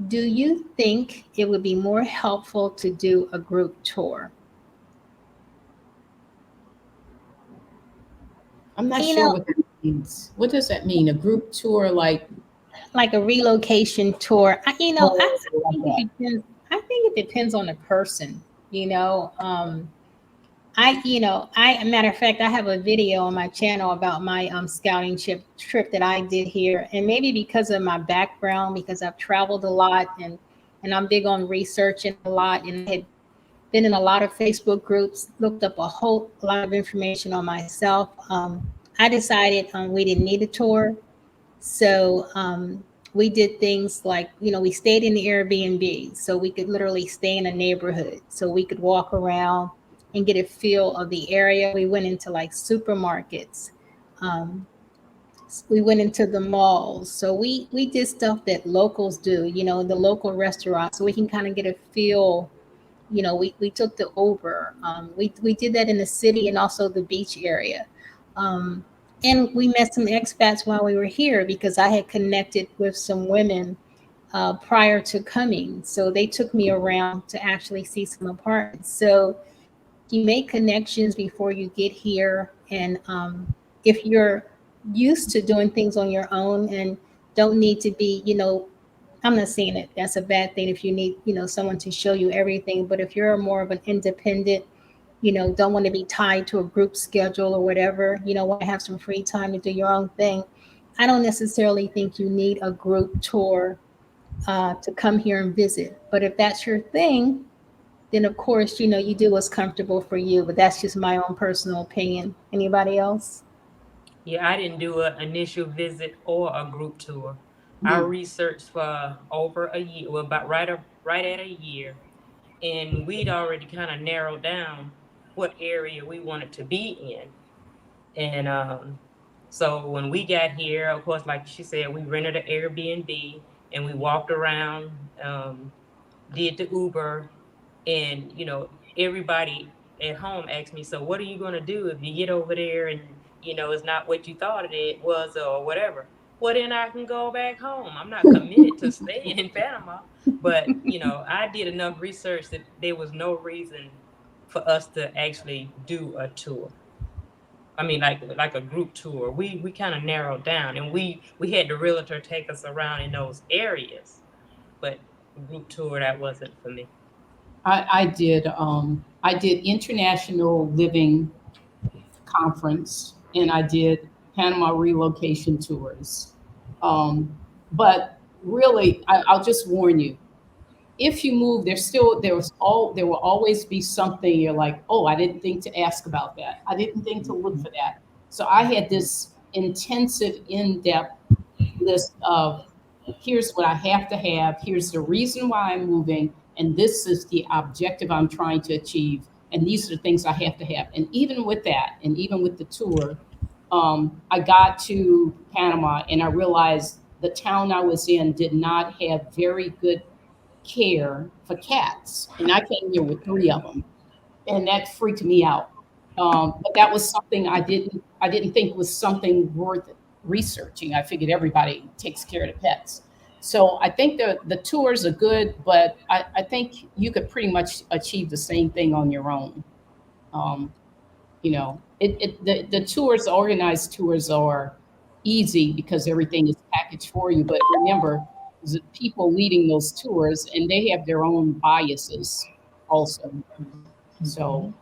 Do you think it would be more helpful to do a group tour? I'm not You sure know, what that means. What does that mean? A group tour, like, like a relocation tour. I oh, like think it that. depends. I think it depends on the person. Matter of fact, I have a video on my channel about my scouting trip that I did here, and maybe because of my background, because I've traveled a lot and I'm big on researching a lot, and I had been in a lot of Facebook groups, looked up a whole lot of information on myself. I decided we didn't need a tour, so we did things like, we stayed in the Airbnb, so we could literally stay in a neighborhood, so we could walk around and get a feel of the area. We went into like supermarkets. Um, we went into the malls. So we did stuff that locals do, the local restaurants, so we can kind of get a feel. We took the Uber. We did that in the city and also the beach area. Um, and we met some expats while we were here because I had connected with some women prior to coming. So they took me around to actually see some apartments. So you make connections before you get here. And if you're used to doing things on your own and don't need to be, I'm not saying that that's a bad thing if you need, someone to show you everything. But if you're more of an independent, don't want to be tied to a group schedule or whatever, want to have some free time to do your own thing, I don't necessarily think you need a group tour to come here and visit. But if that's your thing, then of course, you do what's comfortable for you. But that's just my own personal opinion. Anybody else? Yeah, I didn't do an initial visit or a group tour. I Hmm. researched for over a year, well, about right at a year, and we'd already kind of narrowed down what area we wanted to be in. And so when we got here, of course, like she said, we rented an Airbnb and we walked around, did the Uber, and everybody at home asked me, so what are you going to do if you get over there and it's not what you thought it was or whatever? Well, then I can go back home. I'm not committed to staying in Panama, but I did enough research that there was no reason for us to actually do a tour. I mean, like a group tour. We kind of narrowed down, and we had the realtor take us around in those areas, but group tour, that wasn't for me. I did international living conference, and I did Panama relocation tours. Um, but really, I'll just warn you: if you move, there will always be something you're like, oh, I didn't think to ask about that. I didn't think to look for that. So I had this intensive, in-depth list of here's what I have to have, here's the reason why I'm moving, and this is the objective I'm trying to achieve, and these are the things I have to have. And even with that, and even with the tour, I got to Panama and I realized the town I was in did not have very good care for cats, and I came here with 3 of them, and that freaked me out. But that was something I didn't think was something worth researching. I figured everybody takes care of the pets. So I think the tours are good, but I think you could pretty much achieve the same thing on your own. Um, the tours, organized tours are easy because everything is packaged for you. But remember, the people leading those tours, and they have their own biases also. So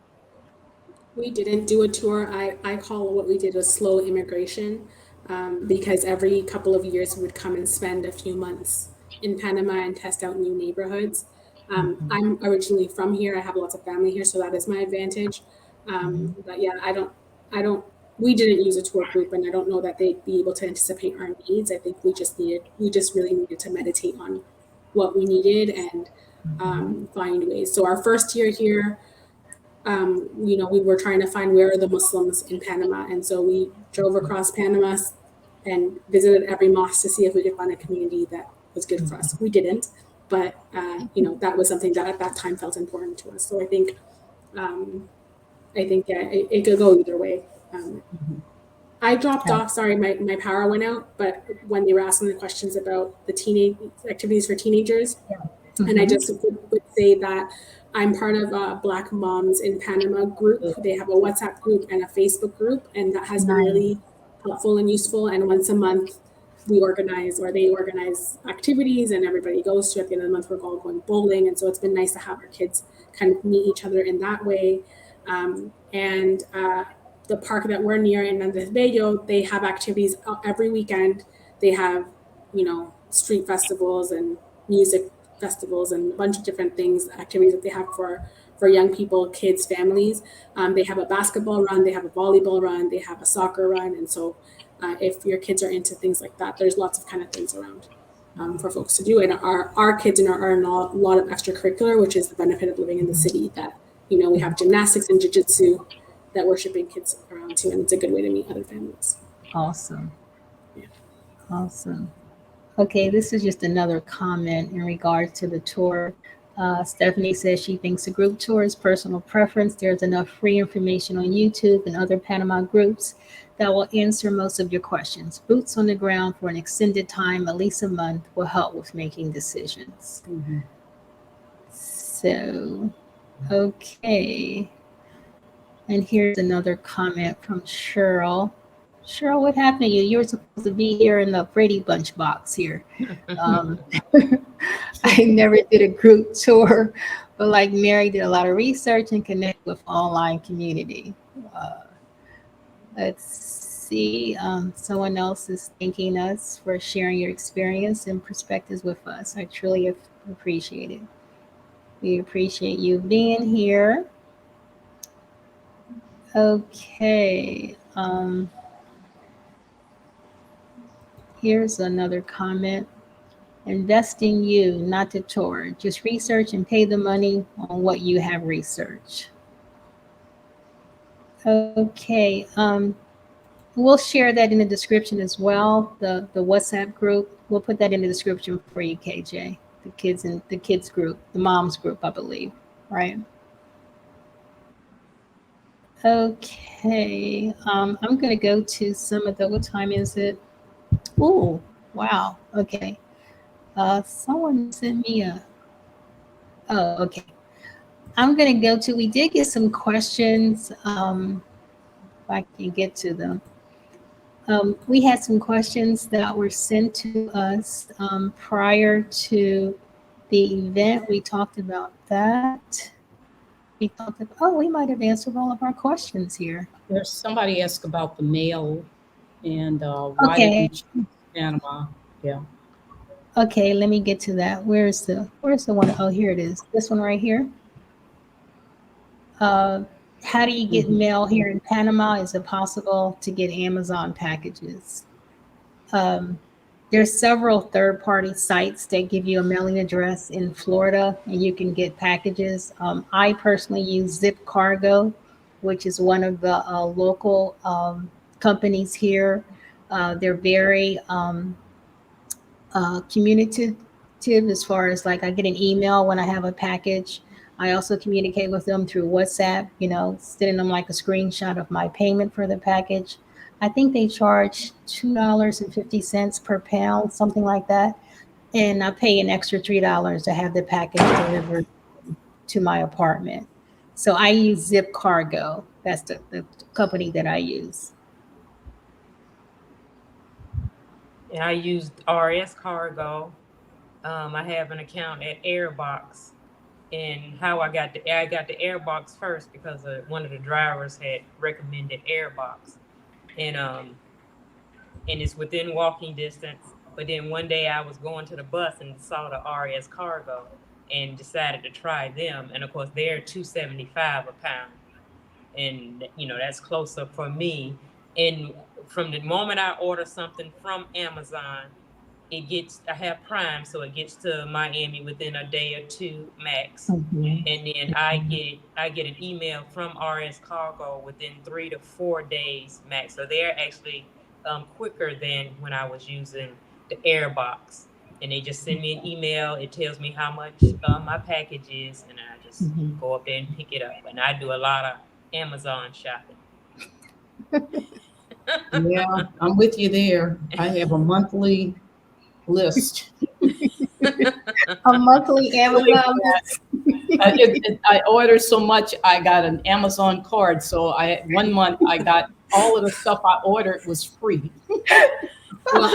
We didn't do a tour. I call what we did was slow immigration, because every couple of years we would come and spend a few months in Panama and test out new neighborhoods. I'm originally from here. I have lots of family here, so that is my advantage. But yeah, I don't, we didn't use a tour group, and I don't know that they'd be able to anticipate our needs. I think we just really needed to meditate on what we needed and find ways. So our first year here, we were trying to find where are the Muslims in Panama. And so we drove across Panama and visited every mosque to see if we could find a community that was good for us. We didn't, but, that was something that at that time felt important to us. So yeah, it could go either way. I dropped off, sorry, my power went out, but when they were asking the questions about the teenage activities for teenagers, and I just would say that I'm part of a Black Moms in Panama group. They have a WhatsApp group and a Facebook group, and that has been really helpful and useful. And once a month, they organize activities, and everybody goes to. At the end of the month, we're all going bowling, and so it's been nice to have our kids kind of meet each other in that way. And the park that we're near in Andres Bello, they have activities every weekend. They have, street festivals and music festivals and a bunch of different things, activities that they have for young people, kids, families. They have a basketball run, they have a volleyball run, they have a soccer run. And so if your kids are into things like that, there's lots of kind of things around for folks to do. And our kids are in a lot of extracurricular, which is the benefit of living in the city, that, we have gymnastics and jiu-jitsu that we're shipping kids around to, and it's a good way to meet other families. Awesome. Awesome. Okay, this is just another comment in regards to the tour. Stephanie says she thinks a group tour is personal preference. There's enough free information on YouTube and other Panama groups that will answer most of your questions. Boots on the ground for an extended time, at least a month, will help with making decisions. So, okay. And here's another comment from Cheryl. Cheryl, what happened to you? You were supposed to be here in the Brady Bunch box here. I never did a group tour, but like Mary, did a lot of research and connect with online community. Let's see. Someone else is thanking us for sharing your experience and perspectives with us. I truly appreciate it. We appreciate you being here. Okay. Here's another comment. Invest in you, not the tour. Just research and pay the money on what you have researched. Okay. We'll share that in the description as well. The WhatsApp group. We'll put that in the description for you, KJ. The kids group, the moms group, I believe. Right. Okay. I'm gonna go to some of the. What time is it? Oh, wow. Okay. Someone sent me a. Oh, okay. I'm gonna go to. We did get some questions. If I can get to them. We had some questions that were sent to us prior to the event. We talked about that. We talked about. Oh, we might have answered all of our questions here. there's somebody asked about the mail and why did Okay. you choose Panama? Yeah. Okay. Let me get to that. Where's the one? Oh, here it is. This one right here. How do you get mail here in Panama? Is it possible to get Amazon packages? There's several third-party sites that give you a mailing address in Florida, and you can get packages. I personally use Zip Cargo, which is one of the local companies here. They're very communicative as far as like I get an email when I have a package. I also communicate with them through WhatsApp, sending them like a screenshot of my payment for the package. I think they charge $2.50 per pound, something like that. And I pay an extra $3 to have the package delivered to my apartment. So I use Zip Cargo. That's the company that I use. And I used RS Cargo. I have an account at Airbox, and how I got the Airbox first because one of the drivers had recommended Airbox, and and it's within walking distance. But then one day I was going to the bus and saw the RS Cargo, and decided to try them. And of course, they're $2.75 a pound, and that's closer for me. And from the moment I order something from Amazon, I have Prime, so it gets to Miami within a day or two max. Mhm. And then I get an email from RS Cargo within 3 to 4 days max. So they're actually quicker than when I was using the Airbox. And they just send me an email. It tells me how much my package is, and I just Mhm. go up there and pick it up. And I do a lot of Amazon shopping. Yeah, I'm with you there. I have a monthly list. A monthly Amazon. I ordered so much, I got an Amazon card. So one month I got all of the stuff I ordered was free. Well,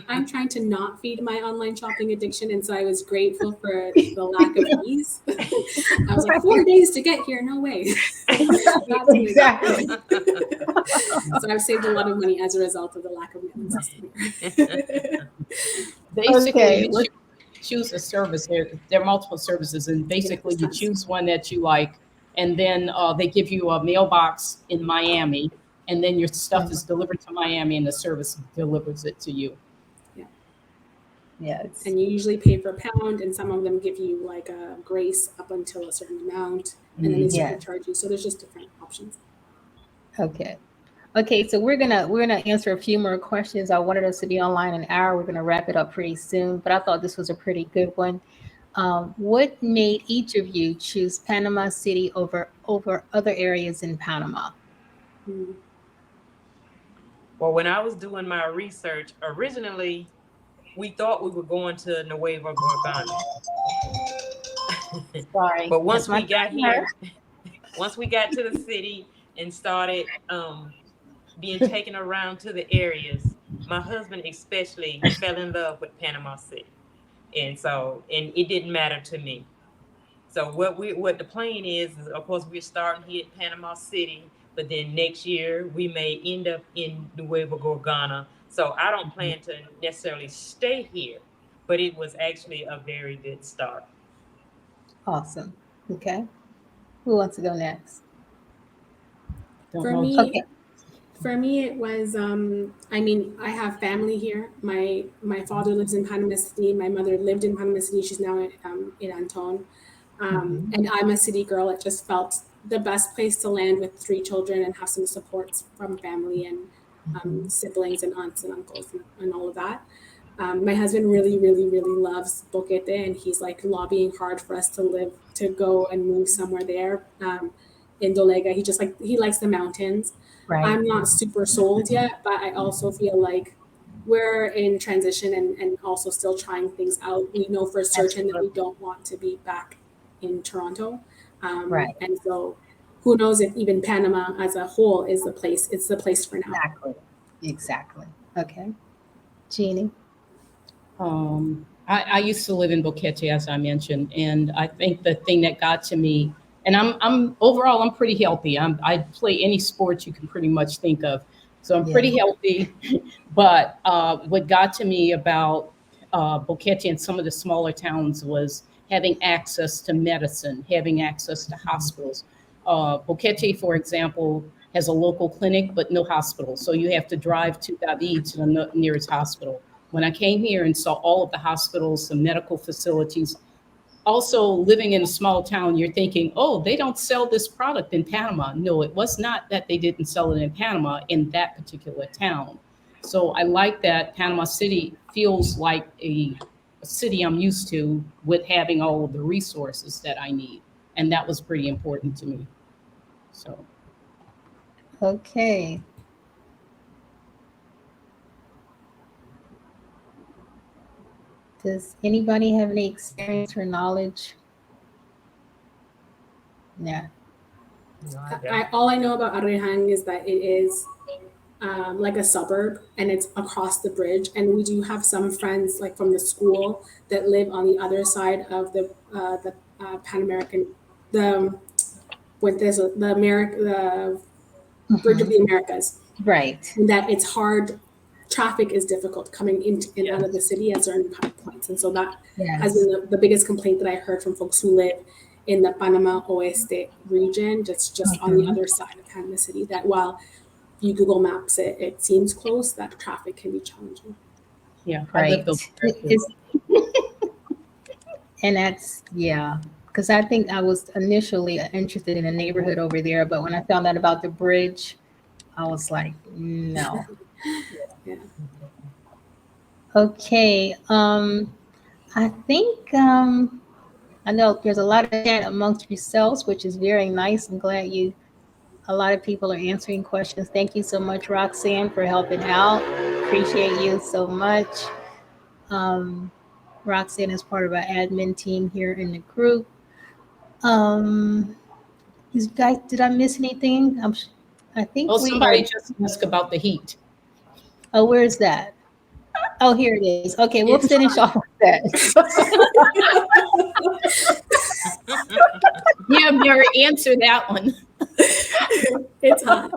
I'm trying to not feed my online shopping addiction, and so I was grateful for the lack of ease. I was like, 4 days to get here, no way. That's Exactly. So I've saved a lot of money as a result of the lack of mailing system here. Basically, Okay. you choose a service. There are multiple services, and basically you choose one that you like, and then they give you a mailbox in Miami, and then your stuff is delivered to Miami, and the service delivers it to you. Yes. And you usually pay per pound, and some of them give you like a grace up until a certain amount, and then they start to Yes. charge you. So there's just different options. Okay. Okay, so we're gonna answer a few more questions. I wanted us to be online an hour. We're gonna wrap it up pretty soon, but I thought this was a pretty good one. What made each of you choose Panama City over other areas in Panama? Mm. Well, when I was doing my research, originally we thought we were going to Nueva Gorgana. Sorry, But that's once my we got timer. here, once we got to the city and started being taken around to the areas, my husband especially fell in love with Panama City. And it didn't matter to me. So what the plan is of course we're starting here at Panama City, but then next year we may end up in Nueva Gorgana. So I don't plan to necessarily stay here, but it was actually a very good start. Awesome. Okay. Who wants to go next? Don't For know. me, Okay. For me, it was. I mean, I have family here. My father lives in Panama City. My mother lived in Panama City. She's now in Anton, Mhm. and I'm a city girl. It just felt the best place to land with 3 children and have some supports from family and Mhm. siblings and aunts and uncles and all of that. My husband really, really, really loves Boquete, and he's like lobbying hard for us to go and move somewhere there. In Dolega, he likes the mountains. Right. I'm not super sold yet, but I also feel like we're in transition and also still trying things out. We know for certain that we Absolutely. don't want to be back in Toronto. Right. And so who knows if even Panama as a whole is the place, it's the place for now. Exactly. Exactly. Okay. Jeannie. I used to live in Boquete, as I mentioned, and I think the thing that got to me, and I'm overall I'm pretty healthy. I play any sport you can pretty much think of, so I'm Yeah. pretty healthy. But what got to me about Boquete and some of the smaller towns was having access to medicine, having access to hospitals. Boquete, for example, has a local clinic but no hospital, so you have to drive to David to the nearest hospital. When I came here and saw all of the hospitals, the medical facilities, also living in a small town, you're thinking, oh, they don't sell this product in Panama. No, it was not that they didn't sell it in Panama in that particular town. So I like that Panama City feels like a city I'm used to with having all of the resources that I need. And that was pretty important to me. So Okay. Does anybody have any experience or knowledge? Yeah. No, I don't. All I know about Arrehang is that it is like a suburb and it's across the bridge. And we do have some friends like from the school that live on the other side of the Pan American the what is it, the Bridge of Mhm. the Americas, Right. and that it's hard. Traffic is difficult coming into and out of the Yes. city at certain points, and so that has been Yes. the biggest complaint that I heard from folks who live in the Panama Oeste region, just on the Mhm. other side of Panama City. That while you Google Maps it, it seems close, that traffic can be challenging. yeah, I lived over Right. there too. It's, and that's, yeah. Because I think I was initially interested in a neighborhood over there, but when I found out about the bridge, I was like, no. Yeah. Okay. I think I know there's a lot of chat amongst yourselves, which is very nice. I'm glad you a lot of people are answering questions. Thank you so much, Roxanne, for helping out. Appreciate you so much. Um, Roxanne is part of our admin team here in the group. Um, guys, did I miss anything? I think Oh, we are. somebody just asked about the heat. Oh, where's that? Oh, here it is. Okay, we'll It's finish off with that. Yeah, Mary, answer that one. it's hot.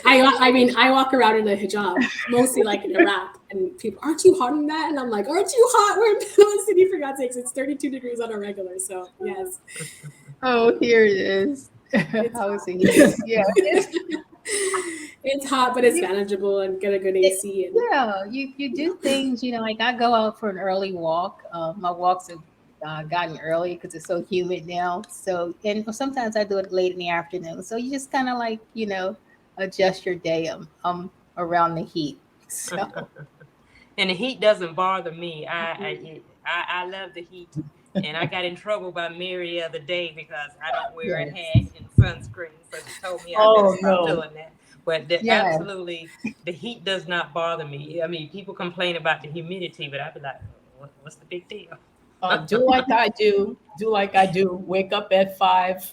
I mean, I walk around in a hijab, mostly like in a wrap, and people, aren't you hot in that? And I'm like, aren't you hot? We're in Panama City, for God's sakes. It's 32 degrees on a regular. So, yes, Oh, here it is. it's How is hot. it? Yeah, It's hot, but it's manageable and get a good it, AC. And, yeah. You you know, do things. Like I go out for an early walk. My walks have gotten early because it's so humid now. So and sometimes I do it late in the afternoon. So you just kind of like adjust your day around the heat. So And the heat doesn't bother me. I love the heat, and I got in trouble by Mary the other day because I don't wear a yes, hat and sunscreen. So she told me I better Oh stop no. doing that. But yeah. absolutely, the heat does not bother me. I mean, people complain about the humidity, but I'd be like, what's the big deal? Do like I do. Do like I do. Wake up at 5.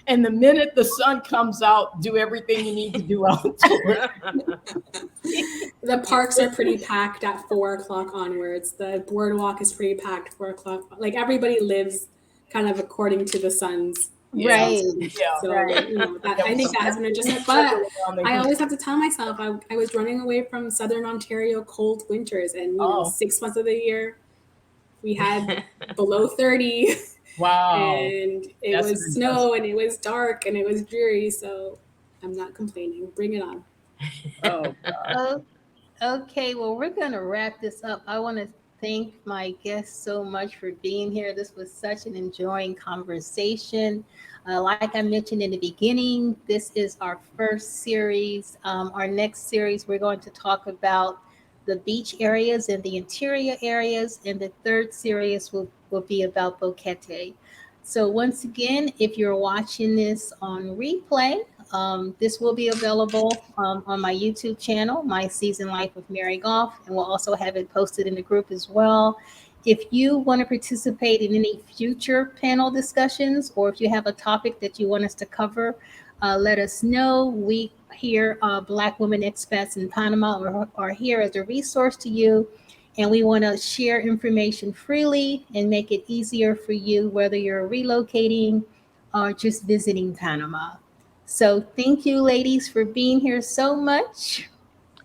And the minute the sun comes out, do everything you need to do outdoors. the parks are pretty packed at 4 o'clock onwards. The boardwalk is pretty packed 4 o'clock. Like everybody lives kind of according to the sun's Yeah. Right, season. Yeah. So, right. that I think that has been adjusted. But I always have to tell myself I was running away from Southern Ontario cold winters, and Oh, 6 months of the year we had below 30, wow. and it That's was an snow, and adjustment. it was dark, and it was dreary. So I'm not complaining. Bring it on. Oh, God. Oh, okay, well, we're going to wrap this up. I want to thank my guests so much for being here. This was such an enjoying conversation. Like I mentioned in the beginning, this is our first series. Our next series, we're going to talk about the beach areas and the interior areas, and the third series will be about Boquete. So, once again, if you're watching this on replay, this will be available on my YouTube channel, My Season Life of Mary Goff, and we'll also have it posted in the group as well. If you want to participate in any future panel discussions, or if you have a topic that you want us to cover, let us know. We here, Black Women Expats in Panama, are here as a resource to you, and we want to share information freely and make it easier for you, whether you're relocating or just visiting Panama. So thank you, ladies, for being here so much.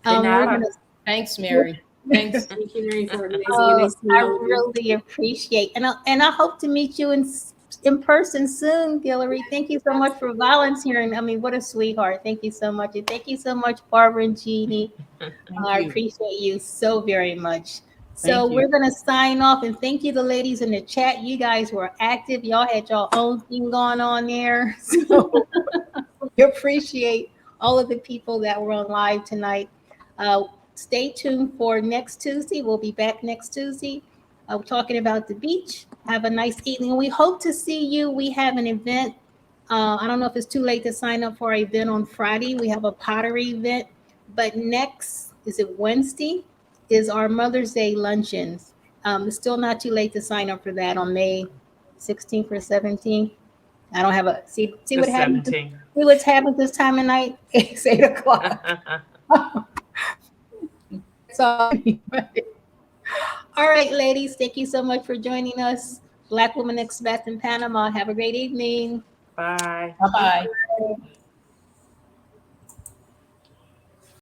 De We're nada. gonna. Thanks, Mary. Thanks. Thank you, Mary, for organizing it. Nice to meet I all of you. really appreciate, and I hope to meet you in person soon, Hillary. Thank you so much for volunteering. I mean, what a sweetheart. Thank you so much, and thank you so much, Barbara and Jeannie. Thank I you. appreciate you so very much. So Thank you. we're gonna sign off, and thank you, the ladies in the chat. You guys were active. Y'all had your own thing going on there. So We appreciate all of the people that were on live tonight. Stay tuned for next Tuesday. We'll be back next Tuesday. We're talking about the beach. Have a nice evening. We hope to see you. We have an event. I don't know if it's too late to sign up for our event on Friday. We have a pottery event. But next, is it Wednesday? Is our Mother's Day luncheons. It's still not too late to sign up for that on May 16th or 17th. I don't have a see The what happens. 17th. See what's happened this time of night. It's 8 o'clock. So, all right, ladies, thank you so much for joining us. Black Women Expats in Panama. Have a great evening. Bye. Bye bye.